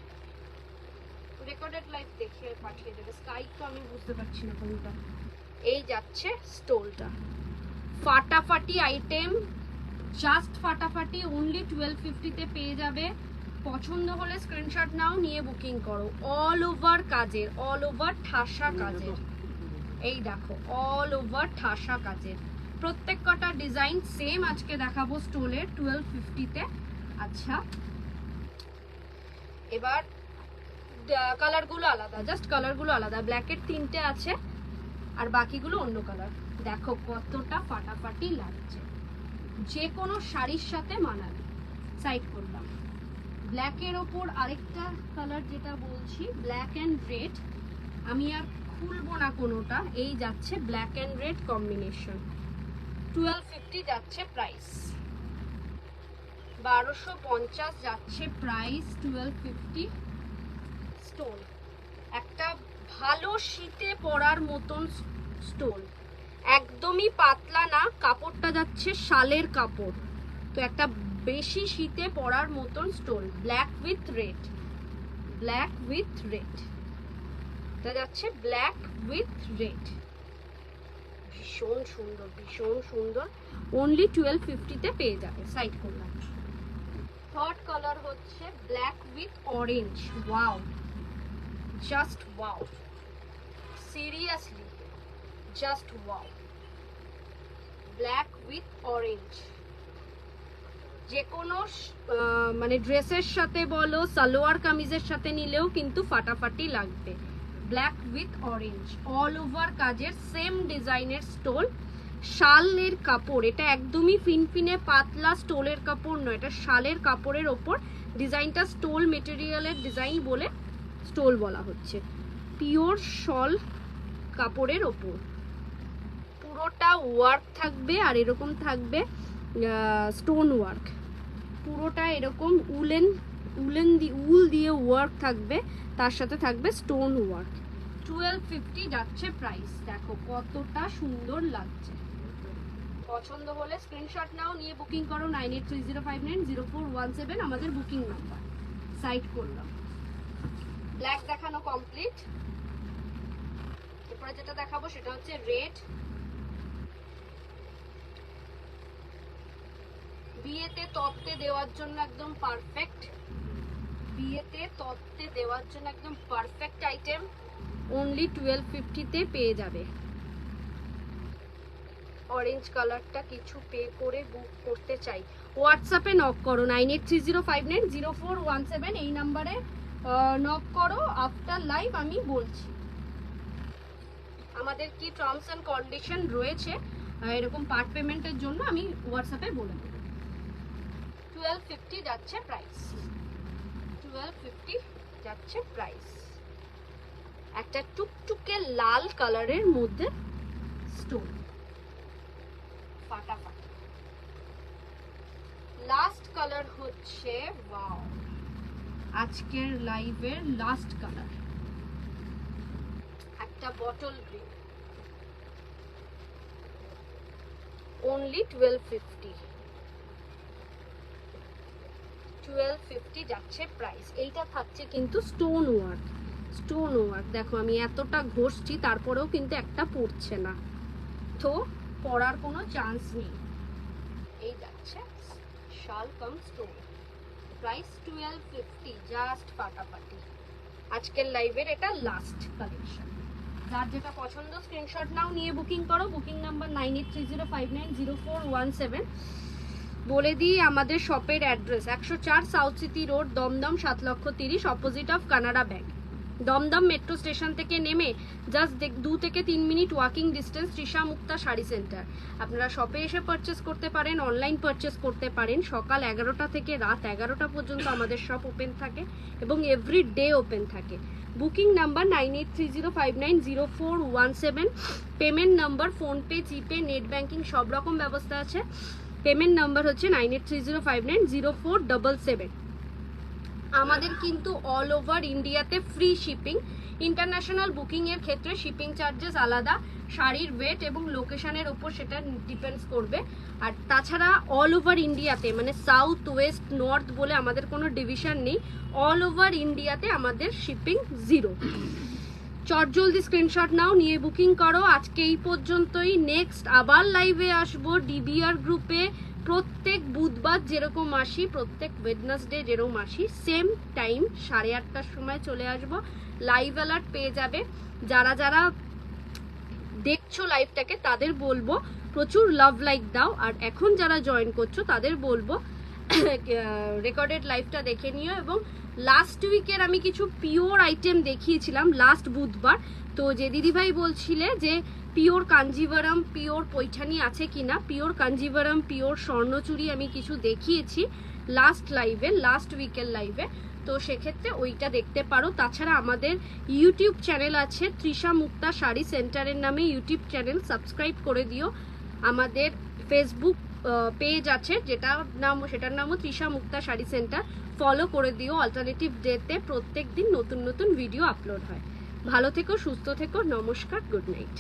রেকর্ডেড লাইভ দেখিয়ে পাঠিয়ে দেবে, স্কাই তো আমি বুঝতে পারছি না কোনটা। এই যাচ্ছে স্টোলটা, ফাটাফাটি আইটেম, জাস্ট ফাটাফাটি, অনলি 1250 তে পেয়ে যাবে। পছন্দ হলে স্ক্রিনশট নাও, নিয়ে বুকিং করো। অল ওভার কাজের, অল ওভার ঠাসা কাজের, এই দেখো অল ওভার ঠাসা কাজের, প্রত্যেক কটা ডিজাইন সেম আজকে দেখাবো স্টোলের 1250 তে। আচ্ছা, এবার কালারগুলো আলাদা, জাস্ট কালারগুলো আলাদা, ব্ল্যাকের 3টে আছে আর বাকিগুলো অন্য কালার। দেখো কতটা ফাটাফাটি লাগছে, যে কোনো শাড়ির সাথে মানাবে। সাইড করলাম। ব্ল্যাকের ওপর আরেকটা কালার যেটা বলছি, ব্ল্যাক অ্যান্ড রেড, আমি আর খুলবো না কোনোটা, এই যাচ্ছে ব্ল্যাক অ্যান্ড রেড কম্বিনেশন, 1250 যাচ্ছে প্রাইস, 1250 যাচ্ছে প্রাইস, 1250। স্টোন, একটা ভালো শীতে পরার মতন স্টোন, একদমই পাতলা না, কাপড়টা যাচ্ছে শালের কাপড়, তো একটা বেশি শীতে পরার মতন stone, black with red, black with red, এটা যাচ্ছে ব্ল্যাক উইথ রেড, ভীষণ সুন্দর, ভীষণ সুন্দর, অনলি 1250 তে পেয়ে যাবে। সাইড করলাম। থার্ড কালার হচ্ছে black with orange, wow, just wow, seriously just wow, black with orange, যে কোনো মানে ড্রেসের সাথে বলো, সালোয়ার কামিজের সাথে নিলেও কিন্তু ফাটাফাটি লাগবে। Black with orange, all over কাজের, সেম ডিজাইনের স্টোল, শালের কাপড়, এটা একদমই ফিনফিনে পাতলা স্টোলের কাপড় নয়, এটা শালের কাপড়ের ওপর ডিজাইনটা, স্টোল মেটেরিয়ালের ডিজাইন বলে স্টোল বলা হচ্ছে, পিওর শল কাপড়ের ওপর, পুরোটা ওয়ার্ক থাকবে আর এরকম থাকবে স্টোন ওয়ার্ক, পুরোটা এরকম উল দিয়ে ওয়ার্ক থাকবে, তার সাথে থাকবে স্টোন ওয়ার্ক। 1250 যাচ্ছে প্রাইস, দেখো কতটা সুন্দর লাগছে। পছন্দ হলে স্ক্রিনশট নাও, নিয়ে বুকিং করো, 9830590417 আমাদের বুকিং নাম্বার। সাইড করলাম। ব্ল্যাক দেখানো কমপ্লিট, এরপরে যেটা দেখাবো সেটা হচ্ছে রেড। বিয়েতে তত্ত্বে দেওয়ার জন্য একদম পারফেক্ট, বিয়েতে তত্ত্বে দেওয়ার জন্য একদম পারফেক্ট আইটেম, অনলি 1250 তে পেয়ে যাবে। অরেঞ্জ কালারটা কিছু পে করে বুক করতে চাই, হোয়াটসঅ্যাপে নক করো, 9830590417 এই নাম্বারে নক করো। আফটার লাইভ আমি বলছি আমাদের কি টার্মস অ্যান্ড কন্ডিশন রয়েছে এরকম পার্ট পেমেন্টের জন্য, আমি হোয়াটসঅ্যাপে বলে দেবো। 1250 যাচ্ছে প্রাইস, 1250 যাচ্ছে প্রাইস, একটা টুকটুকে লাল কালারের মধ্যে স্টোন, ফাটাফাটি। লাস্ট কালার হচ্ছে ওয়াও, আজকের লাইভের লাস্ট কালার, একটা বটল গ্রিন, অনলি 1250, 1250 যাচ্ছে প্রাইস। এইটা থাকছে কিন্তু স্টোন ওয়ার্ক, স্টোন ওয়ার্ক, দেখো আমি এতটা ঘষছি তারপরেও কিন্তু একটা পড়ছে না, তো পড়ার কোনো চান্স নেই। এই যাচ্ছে শাল কাম স্টোন, প্রাইস 1250, জাস্ট ফাটাফাটি। আজকের লাইভের এটা লাস্ট কালেকশন। যার যেটা পছন্দ স্ক্রিনশট নাও, নিয়ে বুকিং করো। Booking number 9830590417। বলে দিই আমাদের শপের address 104 south city road, Dumdum 7,30,000, opposite of Canada bank. Dumdum metro station থেকে নেমে জাস্ট 2 থেকে 3 minute walking distance Trisha Mukta sari centre. আপনারা শপে এসে পারচেস করতে পারেন, অনলাইন পারচেস করতে পারেন। সকাল 11টা থেকে রাত 11টা পর্যন্ত আমাদের শপ ওপেন থাকে এবং এভরি ডে ওপেন থাকে। Booking number 9830590417। Payment number PhonePe, GPay, net banking সব রকম ব্যবস্থা আছে। পেমেন্ট নাম্বার হচ্ছে 9830590477। আমাদের কিন্তু অল ওভার ইন্ডিয়াতে ফ্রি শিপিং। ইন্টারন্যাশনাল বুকিংয়ের ক্ষেত্রে শিপিং চার্জেস আলাদা, শাড়ির ওয়েট এবং লোকেশনের ওপর সেটা ডিপেন্ডস করবে। আর তাছাড়া অল ওভার ইন্ডিয়াতে, মানে সাউথ, ওয়েস্ট, নর্থ বলে আমাদের কোনো ডিভিশন নেই। অল ওভার ইন্ডিয়াতে আমাদের শিপিং 0। চটজলদি স্ক্রিনশট নাও, নিয়ে বুকিং করো। আজকে এই পর্যন্তই। নেক্সট আবার লাইভে আসবো ডিবিআর গ্রুপে। প্রত্যেক বুধবার যেরকম আসি, প্রত্যেক ওয়েডনেসডে যেরকম আসি, সেম টাইম 8:30টার সময় চলে আসবো। লাইভ অ্যালার্ট পেয়ে যাবে। যারা যারা দেখছো লাইভটাকে তাদের বলবো প্রচুর লাভ লাইক দাও। আর এখন যারা জয়েন করছো তাদের বলবো রেকর্ডেড লাইভটা দেখে নিও। এবং লাস্ট উইকের আমি কিছু পিওর আইটেম দেখিয়েছিলাম লাস্ট বুধবার। তো যে দিদিভাই বলছিলে যে পিওর কাঞ্জিভারাম, পিওর পৈঠানি আছে কিনা, পিওর কাঞ্জিভারাম, পিওর স্বর্ণচুরি আমি কিছু দেখিয়েছি লাস্ট লাইভে, লাস্ট উইকের লাইভে। তো সেক্ষেত্রে ওইটা দেখতে পারো। তাছাড়া আমাদের ইউটিউব চ্যানেল আছে তৃষা মুক্তা শাড়ি সেন্টারের নামে, ইউটিউব চ্যানেল সাবস্ক্রাইব করে দিও। আমাদের ফেসবুক পেজ আছে সেটার নামও তৃষা মুক্তা শাড়ি সেন্টার, ফলো করে দিও। অল্টারনেটিভ ডেতে প্রত্যেক দিন নতুন নতুন ভিডিও আপলোড হয়। ভালো থেকো, সুস্থ থেকো, নমস্কার, গুড নাইট।